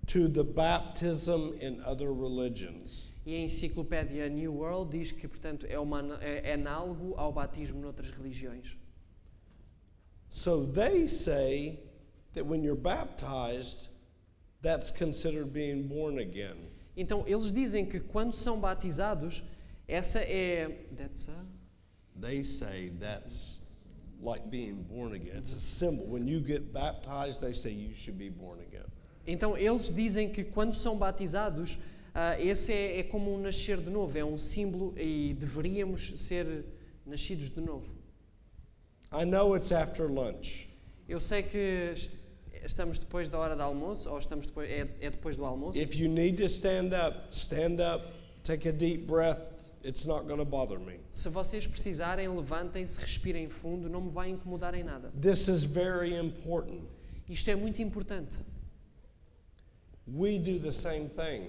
to the baptism in other religions. E a enciclopédia New World diz que, portanto, é análogo ao batismo noutras religiões. So they say that when you're baptized, that's considered being born again. Então, eles dizem que quando são batizados, essa é... They say that's like being born again. It's a symbol. When you get baptized, they say you should be born again. Então, eles dizem que quando são batizados, esse é como um nascer de novo, é um símbolo e deveríamos ser nascidos de novo. I know it's after lunch. Eu sei que estamos depois da hora do almoço, ou estamos depois, é depois do almoço. If you need to stand up, take a deep breath. It's not going to bother me. Se vocês precisarem, levantem-se, respirem fundo, não me vai incomodar em nada. This is very important. Isto é muito importante. We do the same thing.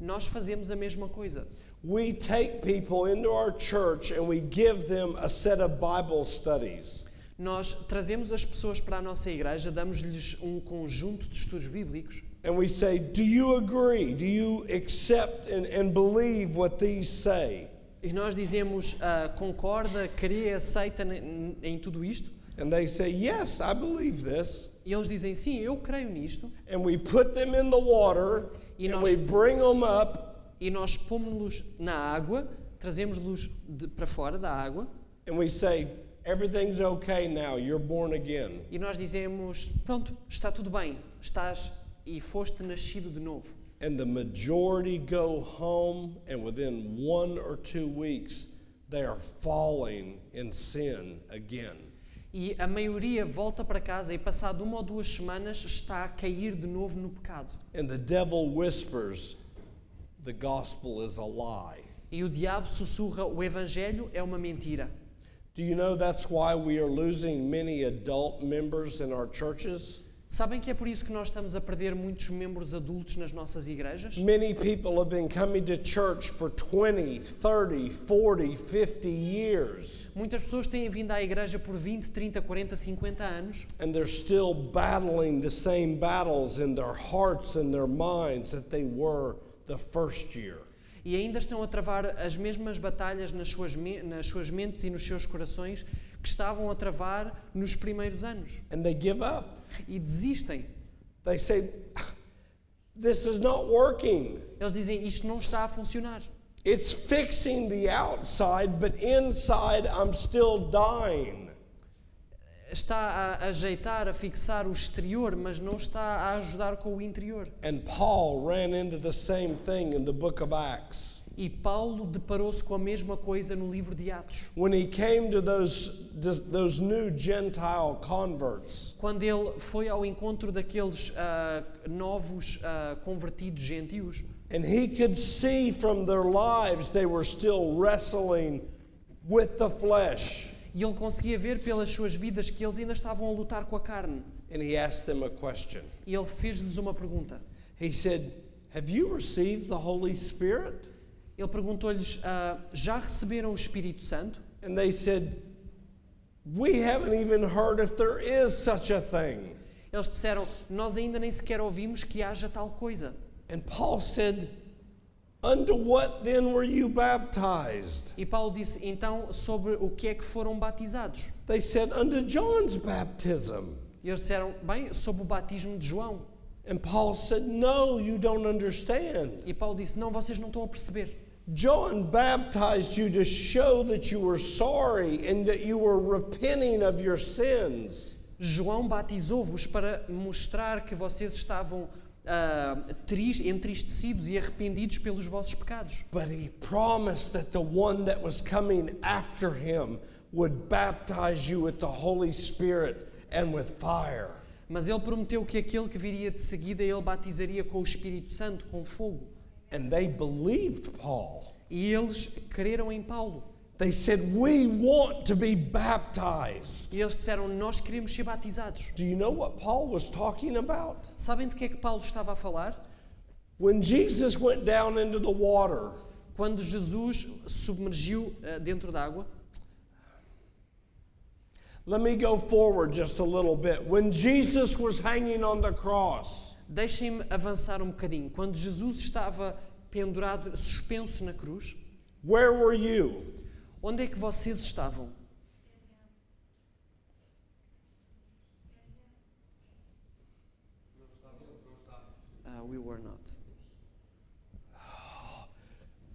Nós fazemos a mesma coisa. We take people into our church and we give them a set of Bible studies. Nós trazemos as pessoas para a nossa igreja, damos-lhes um conjunto de estudos bíblicos. And we say, do you agree? Do you accept and believe what these say? E nós dizemos, concorda, crê, aceita em tudo isto? And they say, yes, I believe this. E eles dizem, sim, eu creio nisto. And we put them in the water and we bring them up. E nós pomos-los na água, trazemos-los para fora da água. And we say, everything's okay now, you're born again. E nós dizemos, pronto, está tudo bem, estás e foste nascido de novo. And the majority go home, and within 1 or 2 weeks, they are falling in sin again. E a maioria volta para casa e passado 1 ou 2 semanas está a cair de novo no pecado. And the devil whispers, the gospel is a lie. E o diabo sussurra, o evangelho é uma mentira. Do you know that's why we are losing many adult members in our churches? Sabem que é por isso que nós estamos a perder muitos membros adultos nas nossas igrejas? Many people have been coming to church for 20, 30, 40, 50 years. Muitas pessoas têm vindo à igreja por 20, 30, 40, 50 anos. And they're still battling the same battles in their hearts and their minds that they were the first year. E ainda estão a travar as mesmas batalhas nas suas mentes e nos seus corações que estavam a travar nos primeiros anos. And they give up. E desistem. They say, this is not working. Eles dizem, isto não está a funcionar. It's fixing the outside, but inside I'm still dying. Está a ajeitar, a fixar o exterior, mas não está a ajudar com o interior. And Paul ran into the same thing in the book of Acts. E Paulo deparou-se com a mesma coisa no livro de Atos. When he came to those new Gentile converts. Quando ele foi ao encontro daqueles novos convertidos gentios. And he could see from their lives they were still wrestling with the flesh. E ele conseguia ver pelas suas vidas que eles ainda estavam a lutar com a carne. And he asked them a question. E ele fez-lhes uma pergunta. He said, have you received the Holy Spirit? Ele perguntou-lhes, já receberam o Espírito Santo? And they said, we haven't even heard if there is such a thing. Eles disseram, nós ainda nem sequer ouvimos que haja tal coisa. And Paul said, unto what then were you baptized? E Paulo disse, então, sobre o que é que foram batizados? They said, unto John's baptism. E eles disseram, bem, sobre o batismo de João. And Paul said, no, you don't understand. E Paulo disse, não, vocês não estão a perceber. John baptized you to show that you were sorry and that you were repenting of your sins. João batizou-vos para mostrar que vocês estavam entristecidos e arrependidos pelos vossos pecados. But he promised that the one that was coming after him would baptize you with the Holy Spirit and with fire. Mas ele prometeu que aquele que viria de seguida ele batizaria com o Espírito Santo, com fogo. And they believed Paul. E eles creram em Paulo. They said, "We want to be baptized." E eles disseram, nós queremos ser batizados. Do you know what Paul was talking about? Sabem de que é que Paulo estava a falar? When Jesus went down into the water, Quando Jesus submergiu dentro d'água. let me go forward just a little bit. When Jesus was hanging on the cross, Deixem-me avançar um bocadinho. Quando Jesus estava pendurado, suspenso na cruz, where were you? onde é que vocês estavam? We were not.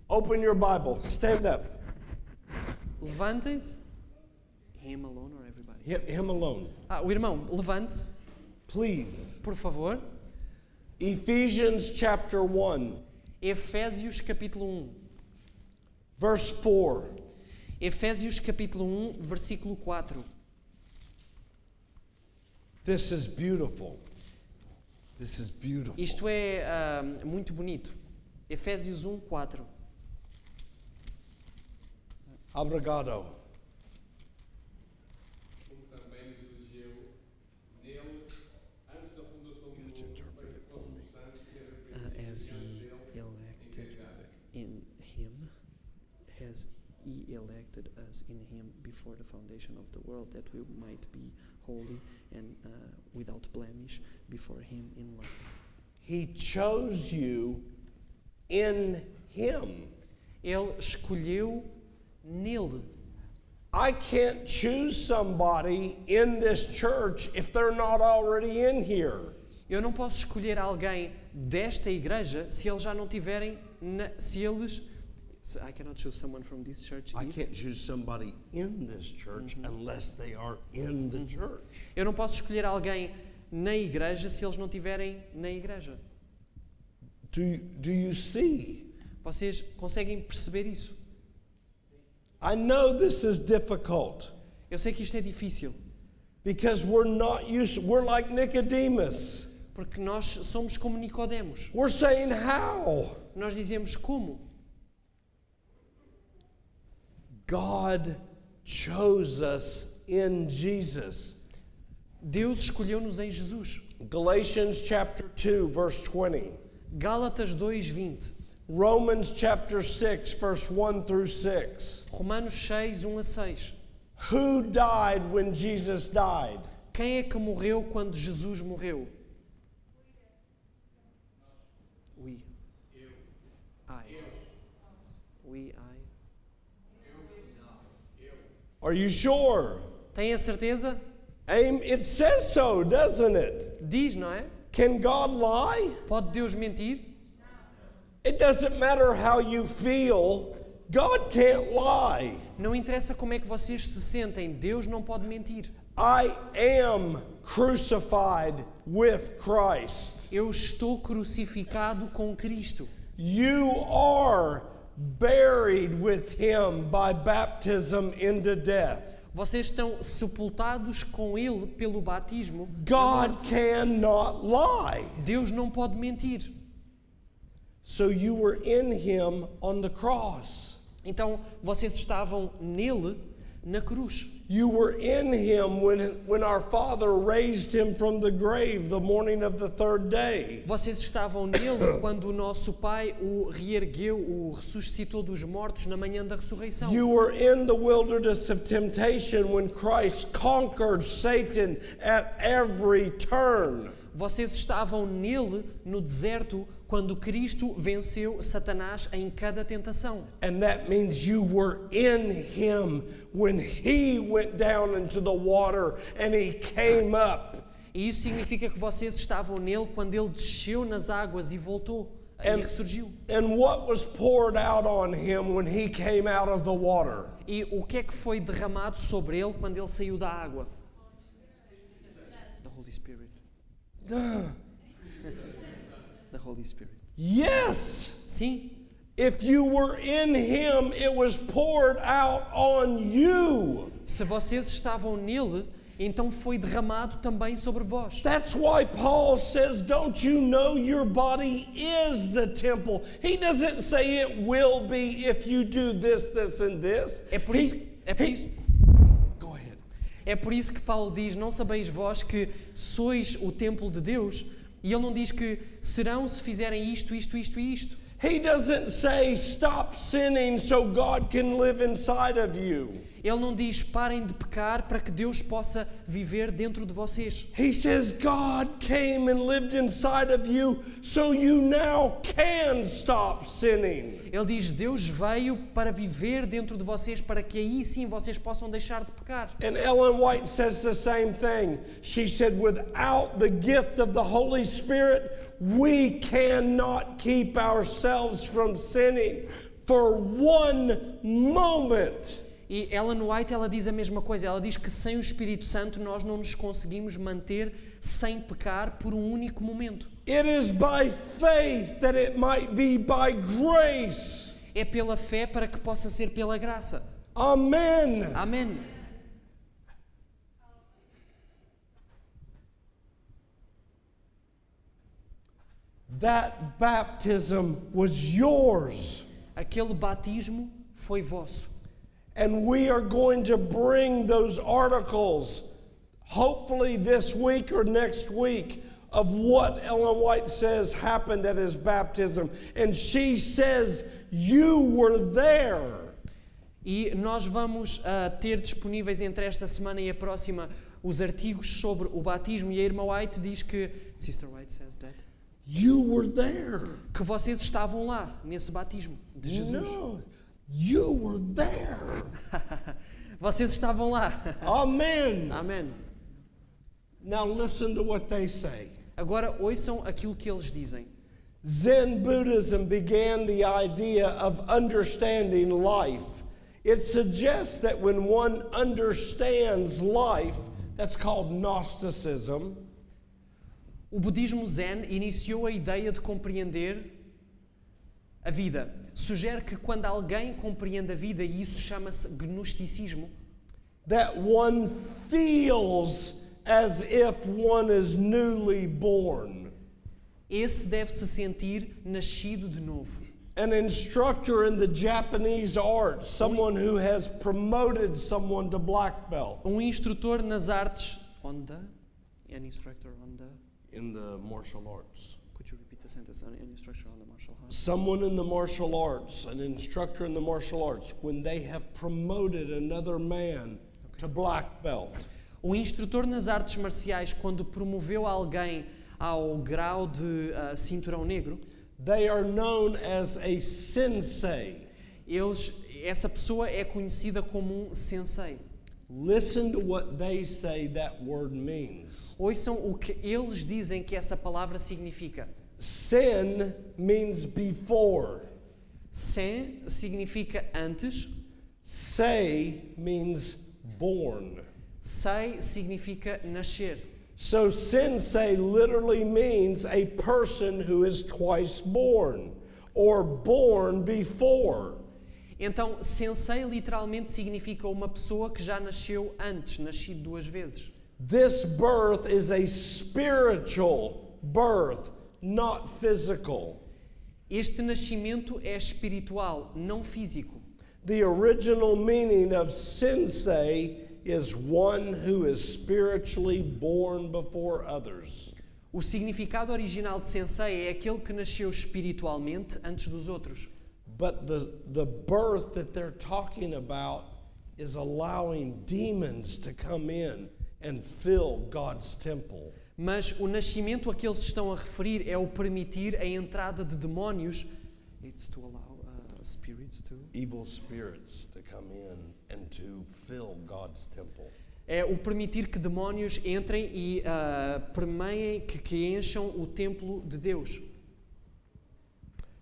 Open your Bible. Stand up. Levantem-se. Him alone or everybody? Him alone. O irmão, levante-se, Please. por favor. Ephesians chapter 1, Efésios capítulo 1. verse 4. Efésios capítulo 1, versículo 4. This is beautiful. This is beautiful. Isto é muito bonito. Efésios 1, 4. Obrigado. Como também nos elegeu nele antes da fundação do mundo, para que fôssemos santos e arrependidos As he elected us in him before the foundation of the world, that we might be holy and without blemish before him in love. He chose you in him. Ele escolheu nele. I can't choose somebody in this church if they're not already in here. Eu não posso escolher alguém desta igreja se eles já não tiverem, I cannot choose someone from this church. I can't choose somebody in this church unless they are in the church. Eu não posso escolher alguém na igreja se eles não tiverem na igreja. Do you see? Vocês conseguem perceber isso? I know this is difficult Eu sei que isto é difícil, because we're like Nicodemus. porque nós somos como Nicodemos. We're saying how? Nós dizemos como? God chose us in Jesus. Deus escolheu-nos em Jesus. Galatians chapter 2 verse 20. Gálatas 2:20. Romans chapter 6 verse 1 through 6. Romanos 6, 1 a 6. Who died when Jesus died? Quem é que morreu quando Jesus morreu? We. I. We, I. Are you sure? Tem a certeza? It says so, doesn't it? Diz, não é? Can God lie? Pode Deus mentir? It doesn't matter how you feel. God can't lie. Não interessa como é que vocês se sentem, Deus não pode mentir. I am crucified with Christ. Eu estou crucificado com Cristo. You are buried with him by baptism into death. Vocês estão sepultados com Ele pelo batismo. God cannot lie. Deus não pode mentir. So you were in him on the cross. Então, vocês estavam nele na cruz. You were in him when our Father raised him from the grave the morning of the third day. Vocês estavam nele quando o nosso Pai o reergueu, o ressuscitou dos mortos na manhã da ressurreição. You were in the wilderness of temptation when Christ conquered Satan at every turn. Vocês estavam nele no deserto quando Cristo venceu Satanás em cada tentação. And that means you were in him when he went down into the water and he came up. E isso significa que vocês estavam nele quando ele desceu nas águas e voltou e ressurgiu. And what was poured out on him when he came out of the water? E o que é que foi derramado sobre ele quando ele saiu da água? The Holy Spirit. Holy Spirit. Yes. Sim, If you were in him, it was poured out on you. se vocês estavam nele, então foi derramado também sobre vós. That's why Paul says, don't you know your body is the temple? He doesn't say it will be if you do this, this, and this. É por isso, Go ahead. é por isso que Paulo diz, não sabeis vós que sois o templo de Deus? E ele não diz que serão se fizerem isto, isto, isto e isto. He doesn't say stop sinning so God can live inside of you. Ele não diz parem de pecar para que Deus possa viver dentro de vocês. He says God came and lived inside of you so you now can stop sinning. Ele diz Deus veio para viver dentro de vocês para que aí sim vocês possam deixar de pecar. And Ellen White says the same thing. She said, without the gift of the Holy Spirit, we cannot keep ourselves from sinning for one moment. E Ellen White, ela diz a mesma coisa. Ela diz que sem o Espírito Santo nós não nos conseguimos manter sem pecar por um único momento. It is by faith that it might be by grace. É pela fé para que possa ser pela graça. Amen. Amém. That baptism was yours. Aquele batismo foi vosso. And we are going to bring those articles, hopefully this week or next week, of what Ellen White says happened at his baptism. And she says, you were there. E nós vamos ter disponíveis entre esta semana e a próxima os artigos sobre o batismo. E a irmã White diz que, Sister White says that, You were there. que vocês estavam lá, nesse batismo de Jesus. No, you were there. Vocês estavam lá. Amen. Amém. Now listen to what they say. Agora ouçam aquilo que eles dizem. Zen Buddhism began the idea of understanding life. It suggests that when one understands life, that's called Gnosticism. O budismo Zen iniciou a ideia de compreender a vida. Sugere que quando alguém compreende a vida, e isso chama-se gnosticismo, That one feels as if one is newly born. esse deve-se sentir nascido de novo. An instructor in the Japanese arts, someone who has promoted someone to black belt Instrutor nas artes, an instructor on the, in the martial arts. could you repeat the sentence? An instructor on the martial arts. Someone in the martial arts, an instructor in the martial arts, when they have promoted another man to black belt, O instrutor nas artes marciais, quando promoveu alguém ao grau de cinturão negro, they are known as a sensei. essa pessoa é conhecida como um sensei. Listen to what they say that word means. Ouçam o que eles dizem que essa palavra significa. Sen means before. Sen significa antes. Sei means born. Sei significa nascer. So sensei literally means a person who is twice born or born before. Então, sensei literalmente significa uma pessoa que já nasceu antes, nascido duas vezes. This birth is a spiritual birth, not physical. Este nascimento é espiritual, não físico. The original meaning of sensei is one who is spiritually born before others. O significado original de sensei é aquele que nasceu espiritualmente antes dos outros. But the birth that they're talking about is allowing demons to come in and fill God's temple. Mas o nascimento a que eles estão a referir é o permitir a entrada de demónios. It's to allow spirits to. Evil spirits to come in and to fill God's temple. É o permitir que demónios entrem e permeiem, que encham o templo de Deus.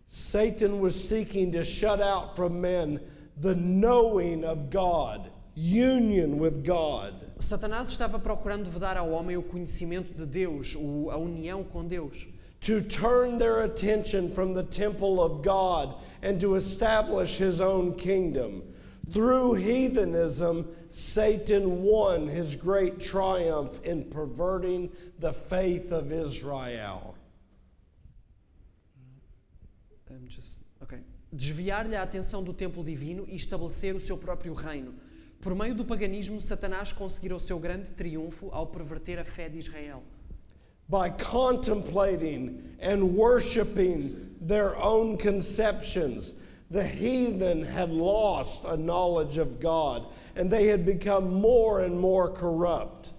Satan was seeking to shut out from men the knowing of God, union with God. Satanás estava procurando vedar ao homem o conhecimento de Deus, a união com Deus. to turn their attention from the temple of God and to establish his own kingdom. Through heathenism, Satan won his great triumph in perverting the faith of Israel. Desviar-lhe a atenção do templo divino e estabelecer o seu próprio reino. Por meio do paganismo, Satanás conseguirá o seu grande triunfo ao perverter a fé de Israel. By contemplating and worshiping their own conceptions, the heathen had lost a knowledge of God, and they had become more and more corrupt.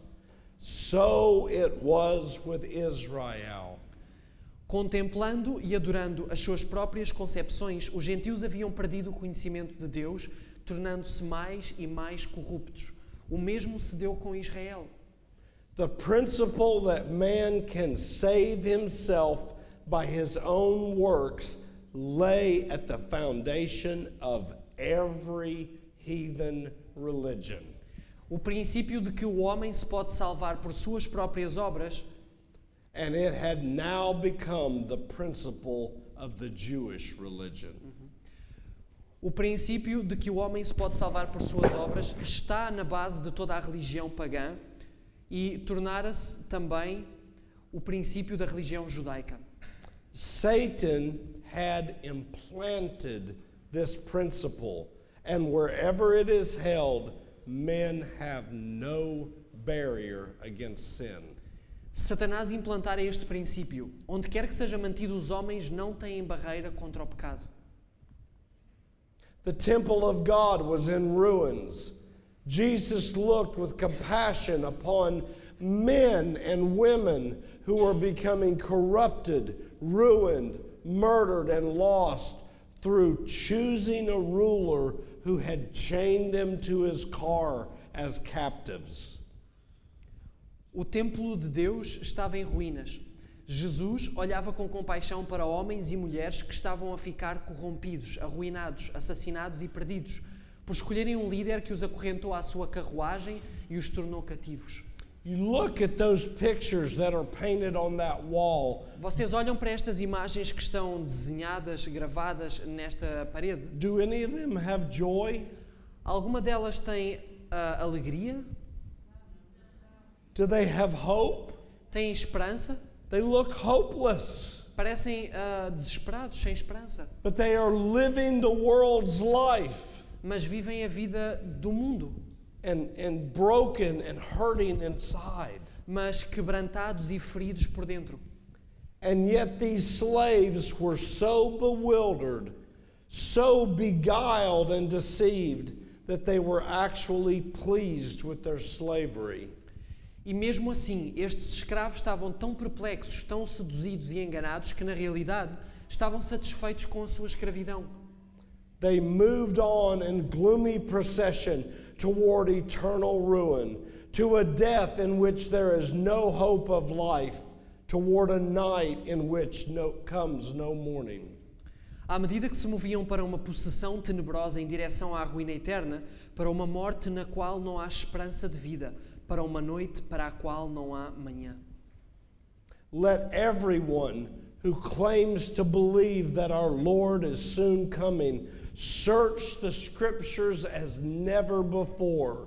So it was with Israel. Contemplando e adorando as suas próprias concepções, os gentios haviam perdido o conhecimento de Deus, tornando-se mais e mais corruptos. O mesmo se deu com Israel. The principle that man can save himself by his own works lay at the foundation of every heathen religion. O princípio de que o homem se pode salvar por suas próprias obras, and it had now become the principle of the Jewish religion. O princípio de que o homem se pode salvar por suas obras está na base de toda a religião pagã e tornara-se também o princípio da religião judaica. Satan had implanted this principle, and wherever it is held, men have no barrier against sin. Satanás implantara este princípio. Onde quer que seja mantido, os homens não têm barreira contra o pecado. The temple of God was in ruins. Jesus looked with compassion upon men and women who were becoming corrupted, ruined, murdered, and lost through choosing a ruler who had chained them to his car as captives. O templo de Deus estava em ruínas. Jesus olhava com compaixão para homens e mulheres que estavam a ficar corrompidos, arruinados, assassinados e perdidos, por escolherem um líder que os acorrentou à sua carruagem e os tornou cativos. You look at those pictures that are painted on that wall. Vocês olham para estas imagens que estão desenhadas, gravadas nesta parede? Do any of them have joy? Alguma delas tem alegria? Do they have hope? Têm esperança? They look hopeless. Parecem desesperados, sem esperança. But they are living the world's life. Mas vivem a vida do mundo. And broken and hurting inside. Mas quebrantados e feridos por dentro. And yet these slaves were so bewildered, so beguiled and deceived that they were actually pleased with their slavery. E mesmo assim, estes escravos estavam tão perplexos, tão seduzidos e enganados que na realidade estavam satisfeitos com a sua escravidão. They moved on in gloomy procession toward eternal ruin, to a death in which there is no hope of life, toward a night in which comes no morning. À medida que se moviam para uma possessão tenebrosa em direção à ruína eterna, para uma morte na qual não há esperança de vida, para uma noite para a qual não há manhã. Let everyone who claims to believe that our Lord is soon coming search the scriptures as never before,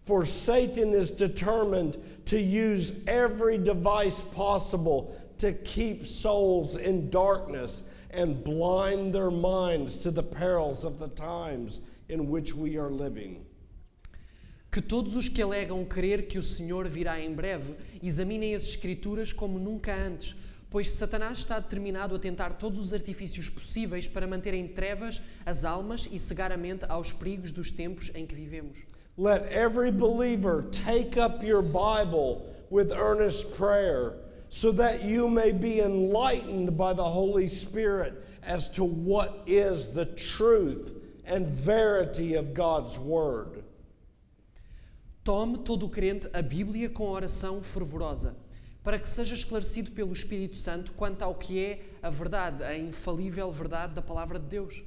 for Satan is determined to use every device possible to keep souls in darkness and blind their minds to the perils of the times in which we are living. Que todos os que alegam crer que o Senhor virá em breve examinem as Escrituras como nunca antes, pois Satanás está determinado a tentar todos os artifícios possíveis para manter em trevas as almas e cegar a mente aos perigos dos tempos em que vivemos. Let every believer take up your Bible with earnest prayer, so that you may be enlightened by the Holy Spirit as to what is the truth and verity of God's Word. Tome todo o crente a Bíblia com oração fervorosa, para que seja esclarecido pelo Espírito Santo quanto ao que é a verdade, a infalível verdade da Palavra de Deus.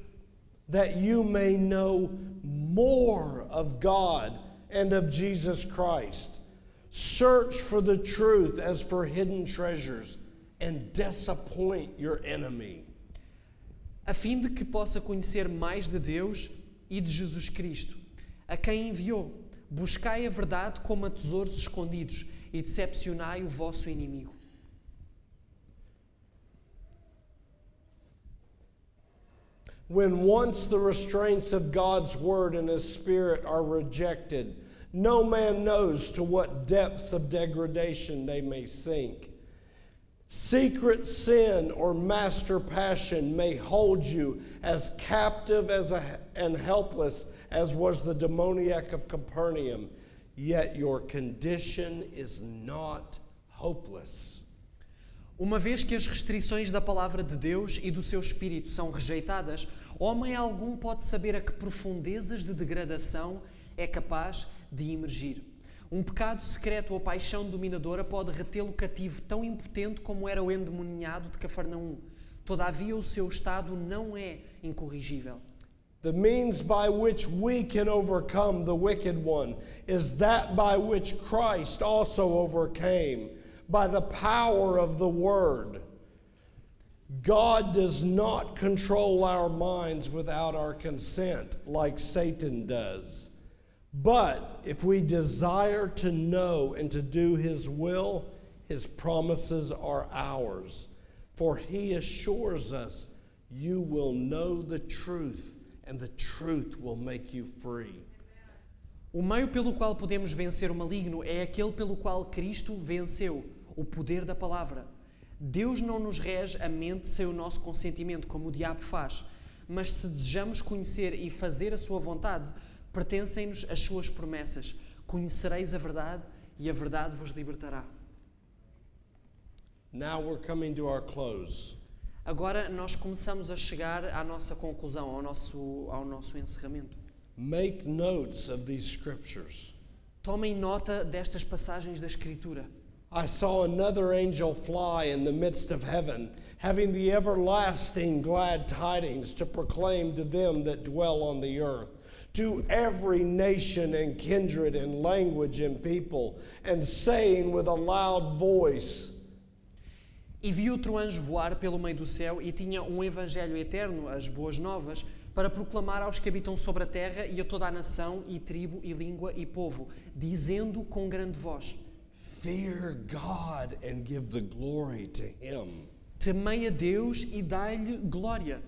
That you may know more of God and of Jesus Christ. Search for the truth as for hidden treasures, and disappoint your enemy. A fim de que possa conhecer mais de Deus e de Jesus Cristo, a quem enviou. Buscai a verdade como a tesouros escondidos e decepcionai o vosso inimigo. When once the restraints of God's word and his spirit are rejected, no man knows to what depths of degradation they may sink. Secret sin or master passion may hold you as captive and helpless as was the demoniac of Capernaum, yet your condition is not hopeless. Uma vez que as restrições da palavra de Deus e do seu Espírito são rejeitadas, homem algum pode saber a que profundezas de degradação é capaz de imergir. Um pecado secreto ou paixão dominadora pode retê-lo cativo tão impotente como era o endemoniado de Cafarnaum. Todavia, o seu estado não é incorrigível. The means by which we can overcome the wicked one is that by which Christ also overcame, by the power of the Word. God does not control our minds without our consent, like Satan does. But if we desire to know and to do His will, His promises are ours. For He assures us, you will know the truth, and the truth will make you free. O meio pelo qual podemos vencer o maligno é aquele pelo qual Cristo venceu, o poder da palavra. Deus não nos rege a mente sem o nosso consentimento, como o diabo faz, mas se desejamos conhecer e fazer a sua vontade, pertencem-nos as suas promessas. Conhecereis a verdade e a verdade vos libertará. Now we're coming to our close. Agora nós começamos a chegar à nossa conclusão, ao nosso encerramento. Make notes of these scriptures. Tomem nota destas passagens da Escritura. I saw another angel fly in the midst of heaven, having the everlasting glad tidings to proclaim to them that dwell on the earth, to every nation and kindred and language and people, and saying with a loud voice, E vi outro anjo voar pelo meio do céu e tinha um evangelho eterno, as boas novas, para proclamar aos que habitam sobre a terra e a toda a nação e tribo e língua e povo, dizendo com grande voz: Fear God and give the glory to Him. Temei a Deus e dai-lhe glória,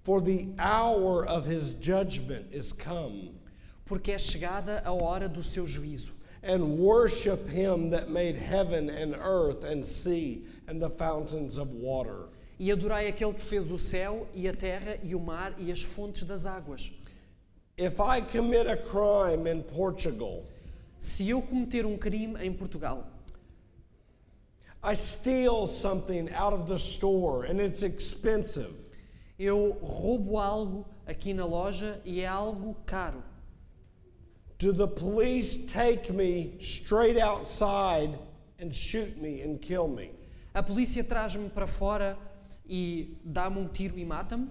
For the hour of His judgment is come. porque é chegada a hora do seu juízo. And worship Him that made heaven and earth and sea and the fountains of water. E adorai aquele que fez o céu e a terra e o mar e as fontes das águas. If I commit a crime in Portugal, Se eu cometer um crime em Portugal, I steal something out of the store and it's expensive, eu roubo algo aqui na loja e é algo caro. do the police take me straight outside and shoot me and kill me? A polícia traz-me para fora e dá-me um tiro e mata-me?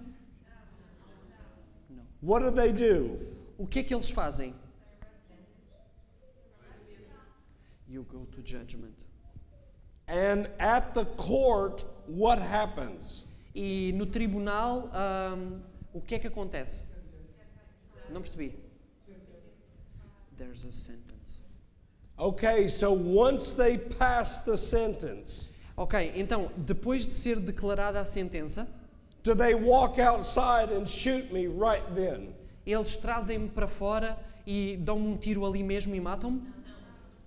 What do they do? O que é que eles fazem? You go to judgment. And at the court, what happens? E no tribunal, o que é que acontece? Não percebi. There's a sentence. Okay, so once they pass the sentence, Ok, então, depois de ser declarada a sentença, do they walk outside and shoot me right then? eles trazem-me para fora e dão-me um tiro ali mesmo e matam-me?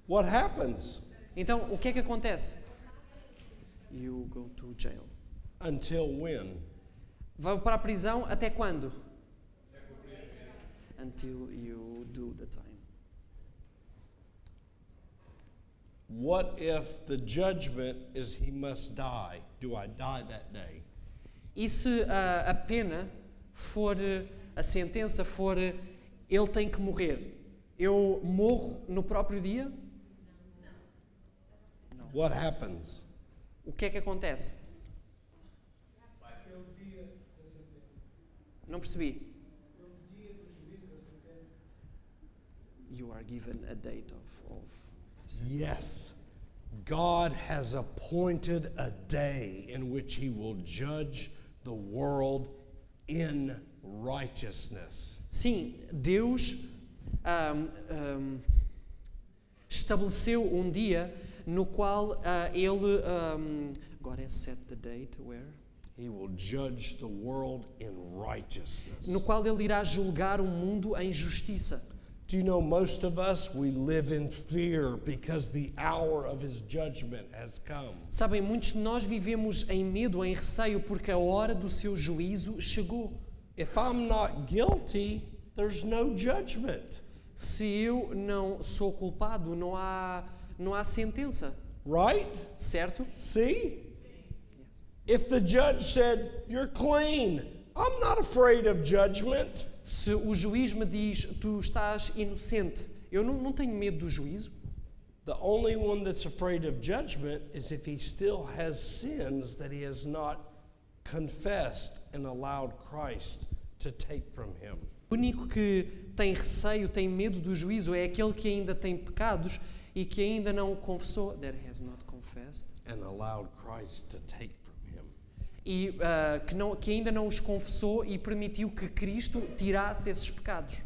What happens? Então, o que é que acontece? You go to jail. Until when? Vai para a prisão até quando? Until you do the time. What if the judgment is he must die? Do I die that day? E se a pena for, a sentença for, ele tem que morrer, eu morro no próprio dia? What happens? O que é que acontece? Não percebi. You are given a date of Yes. God has appointed a day in which he will judge the world in righteousness. Sim, Deus estabeleceu um dia no qual ele God has set the date where He will judge the world in righteousness. no qual ele irá julgar o mundo em justiça. Do you know, most of us, we live in fear because the hour of his judgment has come. Sabem, muitos de nós vivemos em medo, em receio, porque a hora do seu juízo chegou. If I'm not guilty, there's no judgment. Se eu não sou culpado, não há sentença, Right? certo? See? If the judge said, you're clean, I'm not afraid of judgment. Se o juiz me diz, tu estás inocente, eu não tenho medo do juízo. The only one that's afraid of judgment is if he still has sins that he has not confessed and allowed Christ to take from him. O único que tem receio, tem medo do juízo é aquele que ainda tem pecados e que ainda não confessou, that has not confessed, And allowed Christ to take from him. e que ainda não os confessou e permitiu que Cristo tirasse esses pecados.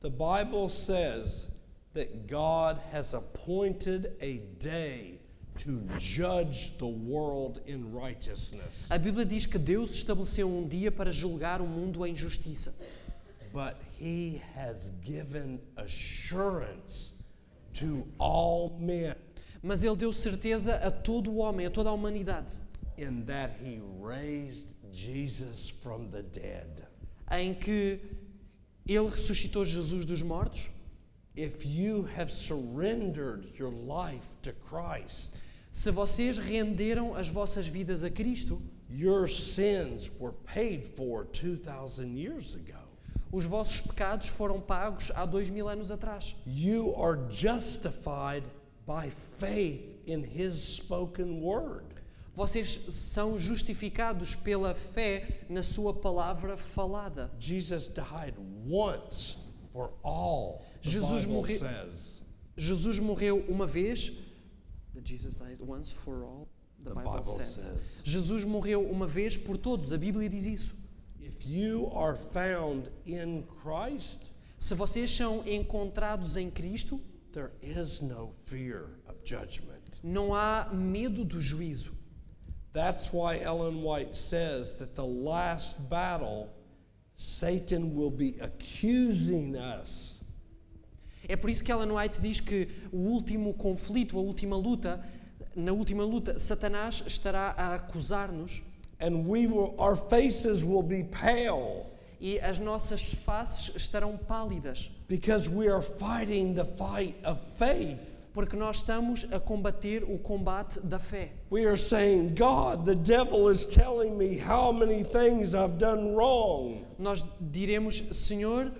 The Bible says that God has appointed a day to judge the world in righteousness. A Bíblia diz que Deus estabeleceu um dia para julgar o mundo em justiça. But he has given assurance to all men Mas Ele deu certeza a todo o homem, a toda a humanidade, in that he raised Jesus from the dead. em que Ele ressuscitou Jesus dos mortos. If you have surrendered your life to Christ, Se vocês renderam as vossas vidas a Cristo, your sins were paid for 2,000 years ago. os vossos pecados foram pagos há 2000 anos atrás. You are justified by faith in his spoken word. Vocês são justificados pela fé na sua palavra falada. Jesus died once for all, the Jesus Bible morreu- says. Jesus morreu uma vez. Jesus died once for all, the The Bible Bible says. says. Jesus morreu uma vez por todos, a Bíblia diz isso. If you are found in Christ, Se vocês são encontrados em Cristo, there is no fear of judgment. não há medo do juízo. That's why Ellen White says that the last battle, Satan will be accusing us. É por isso que Ellen White diz que o último conflito, a última luta, na última luta, Satanás estará a acusar-nos And our faces will be pale e as nossas faces estarão pálidas, because we are fighting the fight of faith. porque nós estamos a combater o combate da fé. We are saying, God, the devil is telling me how many things I've done wrong. Nós diremos, Senhor,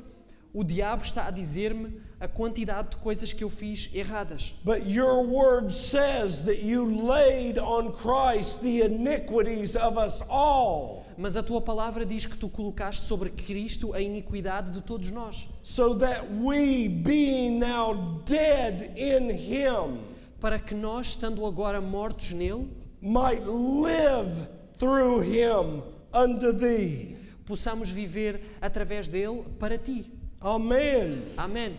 o diabo está a dizer-me a quantidade de coisas que eu fiz erradas. But your word says that you laid on Christ the iniquities of us all, Mas a tua palavra diz que tu colocaste sobre Cristo a iniquidade de todos nós, so that we, being now dead in him, para que nós, estando agora mortos nele, might live through him unto thee. possamos viver através dele para ti. Amen. Amém.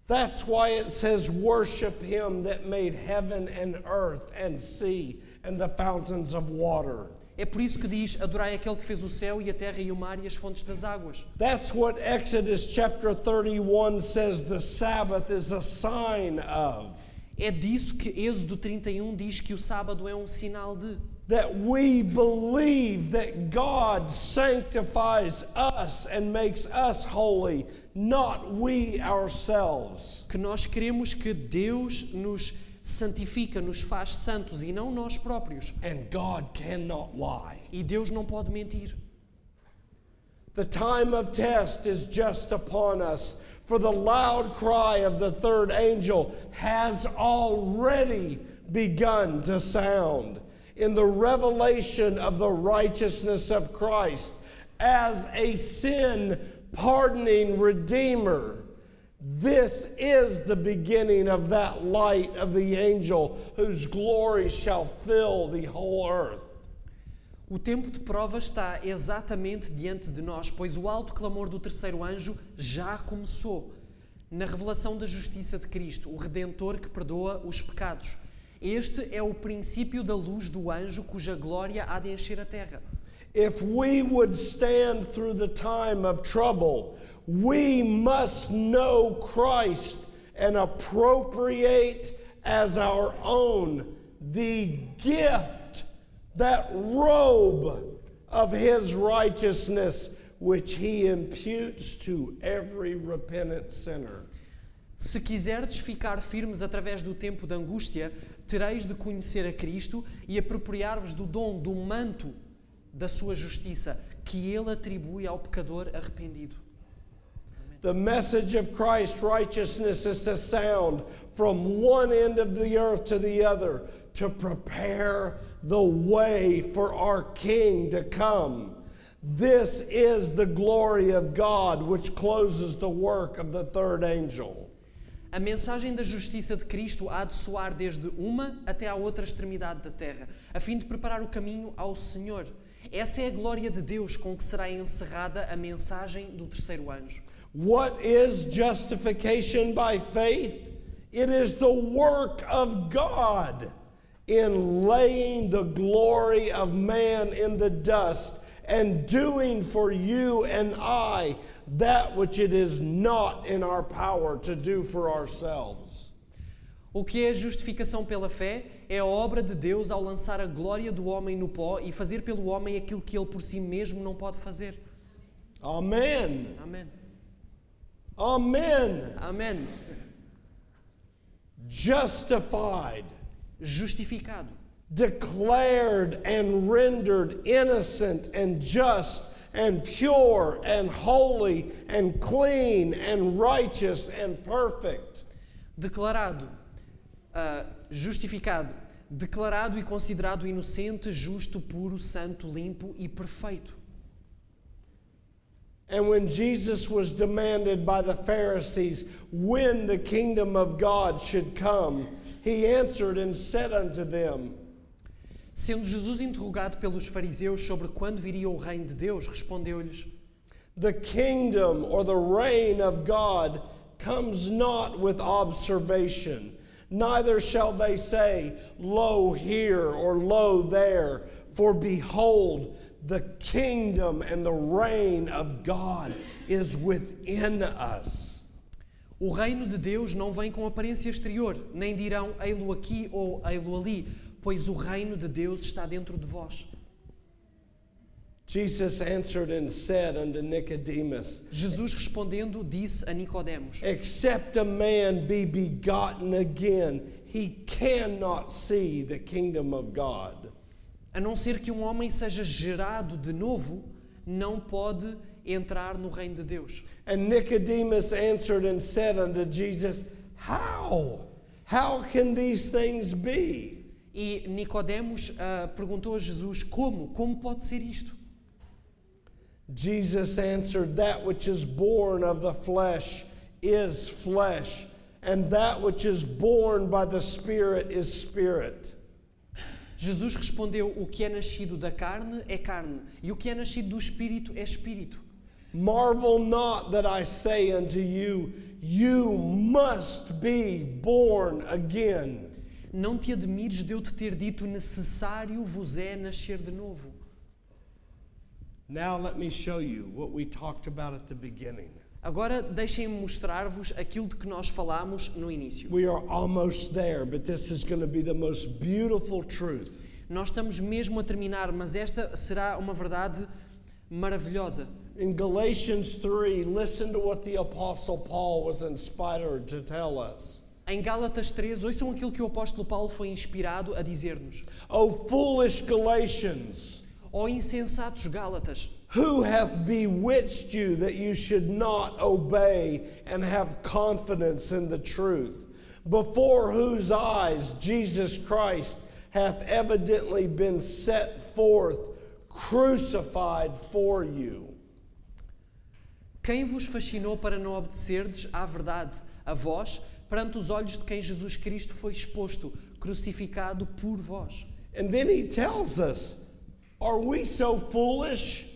That's why it says, worship him that made heaven and earth and sea and the fountains of water. É por isso que diz, adorai aquele que fez o céu e a terra e o mar e as fontes das águas. That's what Exodus chapter 31 says the Sabbath is a sign of. É disso que Êxodo 31 diz que o sábado é um sinal de. That we believe that God sanctifies us and makes us holy, not we ourselves. Que nós queremos que Deus nos santifica, nos faz santos e não nós próprios. And God cannot lie. E Deus não pode mentir. The time of test is just upon us, for the loud cry of the third angel has already begun to sound in the revelation of the righteousness of Christ as a sin-pardoning Redeemer. This is the beginning of that light of the angel whose glory shall fill the whole earth. O tempo de prova está exatamente diante de nós, pois o alto clamor do terceiro anjo já começou. Na revelação da justiça de Cristo, o Redentor que perdoa os pecados. Este é o princípio da luz do anjo cuja glória há de encher a terra. If we would stand through the time of trouble, we must know Christ and appropriate as our own the gift, that robe of his righteousness, which he imputes to every repentant sinner. Se quiserdes ficar firmes através do tempo de angústia, tereis de conhecer a Cristo e apropriar-vos do dom, do manto da sua justiça, que ele atribui ao pecador arrependido. The message of Christ's righteousness is to sound from one end of the earth to the other, to prepare the way for our King to come. This is the glory of God, which closes the work of the third angel. A mensagem da justiça de Cristo há de soar desde uma até à outra extremidade da terra, a fim de preparar o caminho ao Senhor. Essa é a glória de Deus com que será encerrada a mensagem do terceiro anjo. What is justification by faith? It is the work of God in laying the glory of man in the dust and doing for you and I that which it is not in our power to do for ourselves. O que é a justificação pela fé é a obra de Deus ao lançar a glória do homem no pó e fazer pelo homem aquilo que ele por si mesmo não pode fazer. Amen. Amém. Amen. Amém. Justified, Justificado, declared and rendered innocent and just and pure and holy and clean and righteous and perfect. declarado, justificado, declarado e considerado inocente, justo, puro, santo, limpo e perfeito. And when Jesus was demanded by the Pharisees when the kingdom of God should come, he answered and said unto them, Sendo Jesus interrogado pelos fariseus sobre quando viria o reino de Deus, respondeu-lhes: the kingdom or the reign of God comes not with observation, neither shall they say, lo here or lo there, for behold, the kingdom and the reign of God is within us. O reino de Deus não vem com aparência exterior, nem dirão ei-lo aqui ou ei-lo ali, pois o reino de Deus está dentro de vós. Jesus answered and said unto Nicodemus, Jesus respondendo disse a Nicodemos: except a man be begotten again, he cannot see the kingdom of God. A não ser que um homem seja gerado de novo, não pode entrar no reino de Deus. And Nicodemus answered and said unto Jesus, how? How can these things be? E Nicodemos perguntou a Jesus: Como pode ser isto? Jesus answered, that which is born of the flesh is flesh, and that which is born by the Spirit is spirit. Jesus respondeu: o que é nascido da carne é carne, e o que é nascido do Espírito é Espírito. Marvel not that I say unto you, you must be born again. Não te admires de eu te ter dito: necessário vos é nascer de novo. Now let me show you what we talked about at the beginning. Agora deixem-me mostrar-vos aquilo de que nós falámos no início. We are almost there, but this is going to be the most beautiful truth. Nós estamos mesmo a terminar, mas esta será uma verdade maravilhosa. In Galatians 3, listen to what the Apostle Paul was inspired to tell us. Em Gálatas 3, ouçam aquilo que o apóstolo Paulo foi inspirado a dizer-nos: O foolish Galatians, ó insensatos Gálatas, who hath bewitched you that you should not obey and have confidence in the truth, before whose eyes Jesus Christ hath evidently been set forth, crucified for you? Quem vos fascinou para não obedecerdes à verdade, a vós, perante os olhos de quem Jesus Cristo foi exposto, crucificado por vós? And then he tells us, are we so foolish?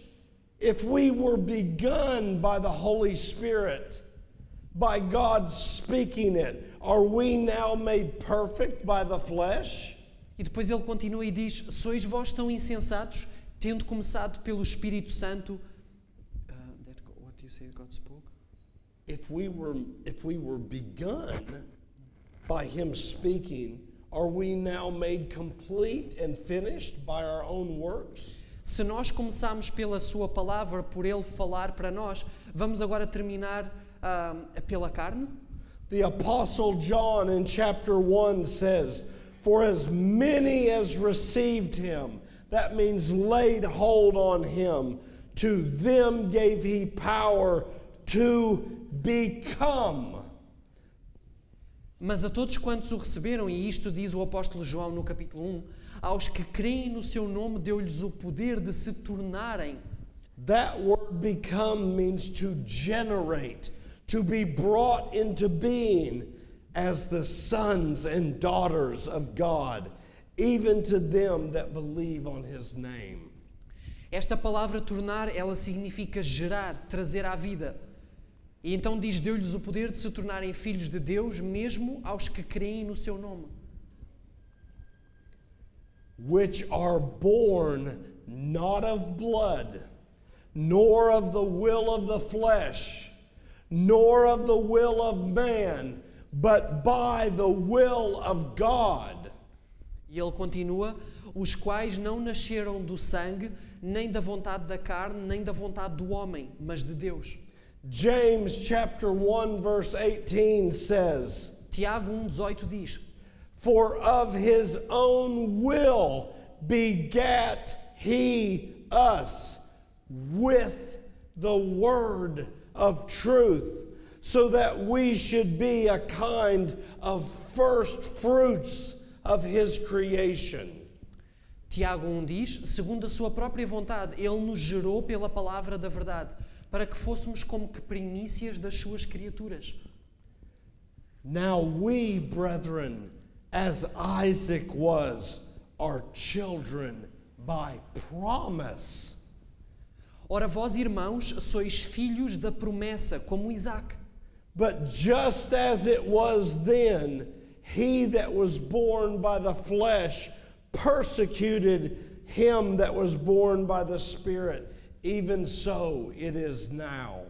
If we were begun by the Holy Spirit, by God speaking it, are we now made perfect by the flesh? E depois ele continua e diz, sois vós tão insensatos, tendo começado pelo Espírito Santo... what do you say God spoke? If we were begun by him speaking, are we now made complete and finished by our own works? Se nós começamos pela sua palavra, por ele falar para nós, vamos agora terminar pela carne? The Apostle John in chapter 1 says, for as many as received him, that means laid hold on him, to them gave he power to become. Mas a todos quantos o receberam, e isto diz o apóstolo João no capítulo 1, aos que creem no seu nome deu-lhes o poder de se tornarem. That word become means to generate, to be brought into being as the sons and daughters of God, even to them that believe on his name. Esta palavra tornar, ela significa gerar, trazer à vida. E então diz, deu-lhes o poder de se tornarem filhos de Deus, mesmo aos que creem no seu nome. Which are born not of blood, nor of the will of the flesh, nor of the will of man, but by the will of God. E ele continua, os quais não nasceram do sangue, nem da vontade da carne, nem da vontade do homem, mas de Deus. James chapter 1 verse 18 says, Tiago 1:18 diz, for of his own will begat he us with the word of truth, so that we should be a kind of first fruits of his creation. Tiago 1 diz, segundo a sua própria vontade, ele nos gerou pela palavra da verdade, para que fôssemos como que primícias das suas criaturas. Now we, brethren, as Isaac was, are children by promise. Ora, vós, irmãos, sois filhos da promessa, como Isaac. But just as it was then, he that was born by the flesh persecuted him that was born by the Spirit. Even so it is now.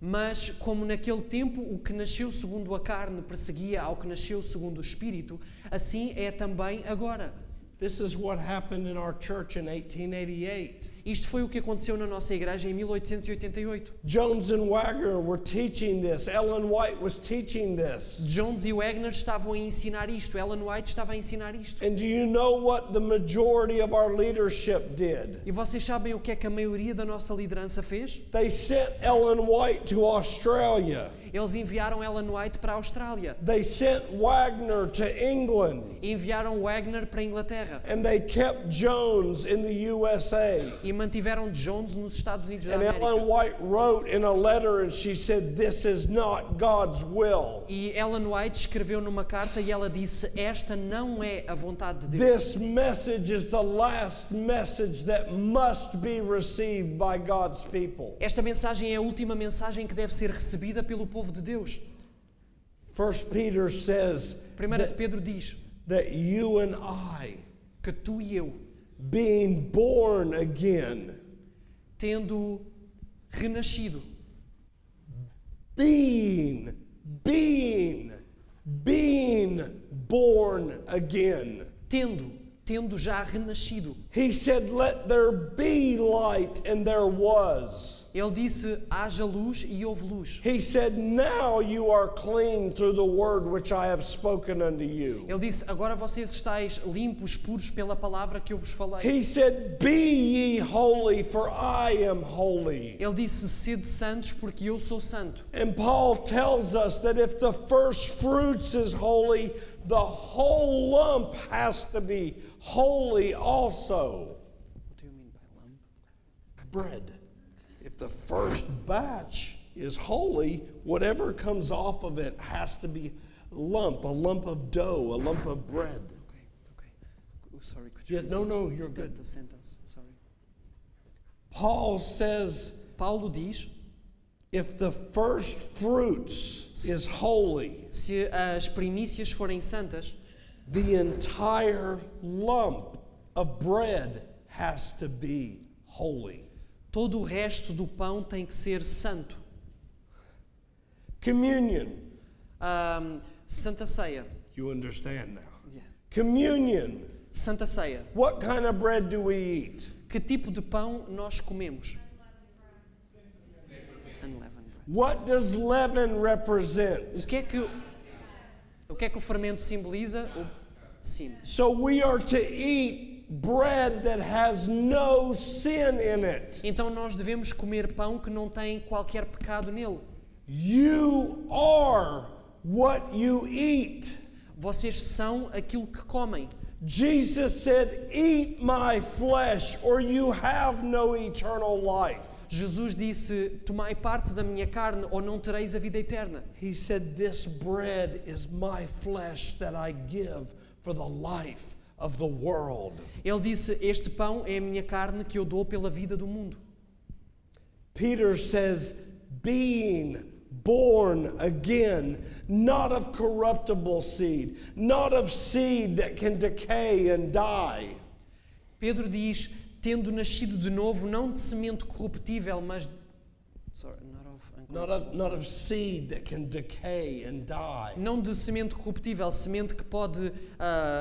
Mas, como naquele tempo o que nasceu segundo a carne perseguia ao que nasceu segundo o Espírito, assim é também agora. This is what happened in our church in 1888. Isto foi o que aconteceu na nossa igreja em 1888. Jones and Wagner were teaching this. Ellen White was teaching this. Jones e Wagner estavam a ensinar isto. Ellen White estava a ensinar isto. And do you know what the majority of our leadership did? E vocês sabem o que é que a maioria da nossa liderança fez? They sent Ellen White to Australia. Eles enviaram Ellen White para a Austrália. They sent Wagner to England. E enviaram Wagner para a Inglaterra. And they kept Jones in the USA. E mantiveram Jones nos Estados Unidos da And América. Ellen White wrote in a letter and she said, this is not God's will. E Ellen White escreveu numa carta e ela disse, esta não é a vontade de Deus. This message is the last message that must be received by God's people. Esta mensagem é a última mensagem que deve ser recebida pelo povo de Deus. 1 Peter says 1 de Pedro diz that you and I, que tu e eu, being born again, tendo renascido, being born again. Tendo já renascido. He said, let there be light, and there was. Ele disse, haja luz e houve luz. He said, now you are clean through the word which I have spoken unto you. Ele disse, agora vocês estáis limpos, puros pela palavra que eu vos falei. He said, be ye holy, for I am holy. Ele disse, sede santos, porque eu sou santo. And Paul tells us that if the first fruits is holy, the whole lump has to be holy also. What do you mean by lump? Bread. If the first batch is holy, whatever comes off of it has to be a lump of dough, a lump of bread. Okay. Sorry, could Yeah, you no, you're repeat good. the sentence? Sorry. Paul says, Paulo diz, if the first fruits is holy, se as primícias forem santas, the entire lump of bread has to be holy. todo o resto do pão tem que ser santo. Communion, Santa Ceia. you understand now. Yeah. Communion, Santa Ceia. what kind of bread do we eat? Que tipo de pão nós comemos? Unleavened bread. What does leaven represent? O que é que o fermento simboliza? Sim. So we are to eat bread that has no sin in it. Então nós devemos comer pão que não tem qualquer pecado nele. You are what you eat. Vocês são aquilo que comem. Jesus said, "Eat my flesh, or you have no eternal life." Jesus disse, tomai parte da minha carne ou não tereis a vida eterna. He said, "This bread is my flesh that I give for the life of the world." Ele disse, este pão é a minha carne que eu dou pela vida do mundo. Peter says, "Being born again, not of corruptible seed, not of seed that can decay and die." Pedro diz, tendo nascido de novo, não de semente corruptível, mas Not of seed that can decay and die. não de semente corruptível, semente que pode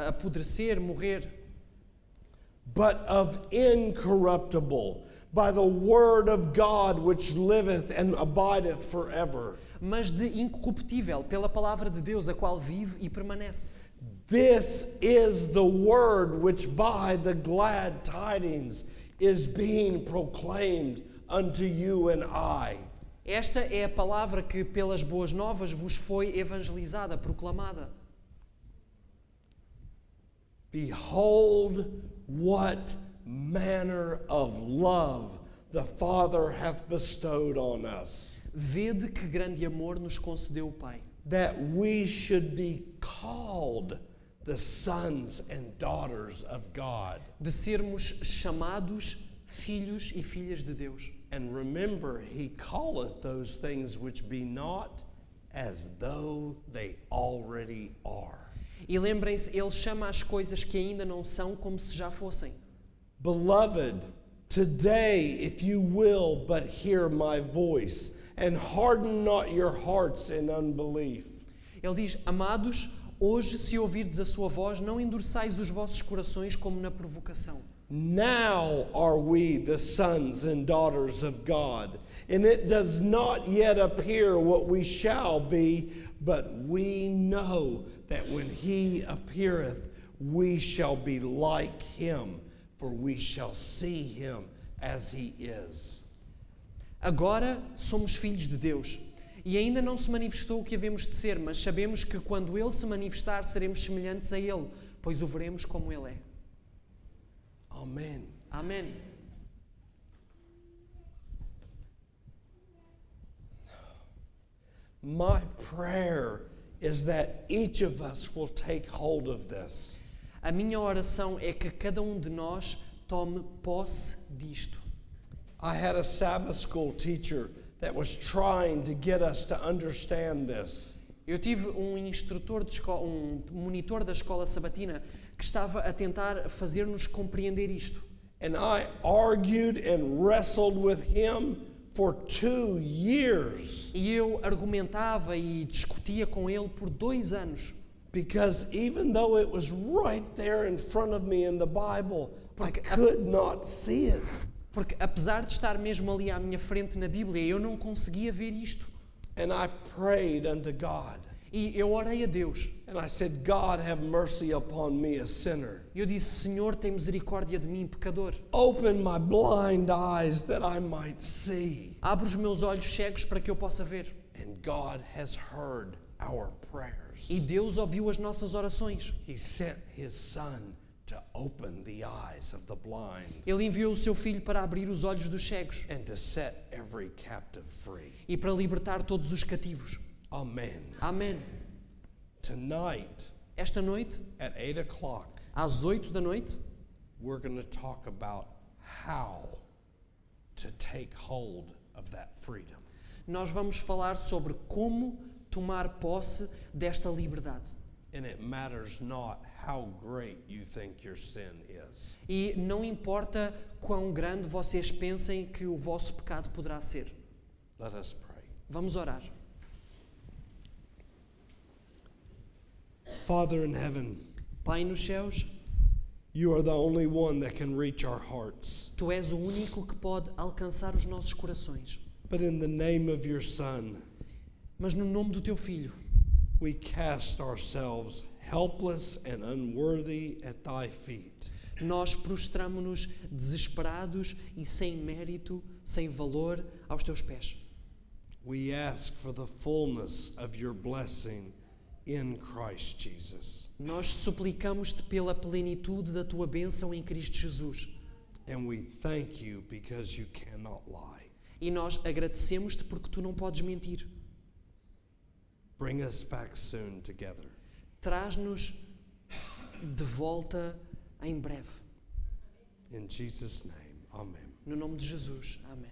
apodrecer, morrer, But of incorruptible, by the word of God which liveth and abideth forever. mas de incorruptível, pela palavra de Deus, a qual vive e permanece. This is the word which by the glad tidings is being proclaimed unto you and I. Esta é a palavra que pelas boas novas vos foi evangelizada, proclamada. Behold what manner of love the Father hath bestowed on us, Vede que grande amor nos concedeu o Pai, that we should be called the sons and daughters of God. de sermos chamados filhos e filhas de Deus. And remember, he calleth those things which be not as though they already are. E lembrem-se, Ele chama as coisas que ainda não são como se já fossem. Beloved, today, if you will but hear my voice, and harden not your hearts in unbelief. Ele diz, amados, hoje se ouvirdes a sua voz, não endureçais os vossos corações como na provocação. Now are we the sons and daughters of God, and it does not yet appear what we shall be, but we know that when he appeareth, we shall be like him, for we shall see him as he is. Agora somos filhos de Deus. E ainda não se manifestou o que havemos de ser, mas sabemos que quando Ele se manifestar, seremos semelhantes a Ele, pois o veremos como Ele é. Amen. Amém. My prayer is that each of us will take hold of this. A minha oração é que cada de nós tome posse disto. I had a Sabbath school teacher that was trying to get us to understand this. Eu tive instrutor de escola, monitor da escola sabatina que estava a tentar fazer-nos compreender isto. And I argued and wrestled with him for 2 years. E eu argumentava e discutia com ele por 2 anos. Because even though it was right there in front of me in the Bible, I could not see it. Porque apesar de estar mesmo ali à minha frente na Bíblia, eu não conseguia ver isto. And I prayed unto God. E eu orei a Deus. And I said, God, have mercy upon me, a sinner. Eu disse, Senhor, tem misericórdia de mim, pecador. Open my blind eyes that I might see. Abre os meus olhos cegos para que eu possa ver. And God has heard our prayers. E Deus ouviu as nossas orações. He sent his son to open the eyes of the blind Ele enviou o seu Filho para abrir os olhos dos cegos and to set every captive free. e para libertar todos os cativos. Amen. Amém. Tonight Esta noite, at 8 o'clock, às 8 da noite, we're going to talk about how to take hold of that freedom. nós vamos falar sobre como tomar posse desta liberdade. And it matters not how great you think your sin is. E não importa quão grande vocês pensem que o vosso pecado poderá ser. Let us pray. Vamos orar. Father in heaven, Pai nos céus, you are the only one that can reach our hearts. Tu és o único que pode alcançar os nossos corações. But in the name of your Son, Mas no nome do Teu Filho, we cast ourselves helpless and unworthy at thy feet. nós prostramo-nos desesperados e sem mérito, sem valor, aos Teus pés. We ask for the fullness of your blessing in Christ Jesus. Nós suplicamos-te pela plenitude da Tua bênção em Cristo Jesus. And we thank you because you cannot lie. E nós agradecemos-te porque Tu não podes mentir. Bring us back soon together. Traz-nos de volta em breve. In Jesus' name, amen. No nome de Jesus. Amém.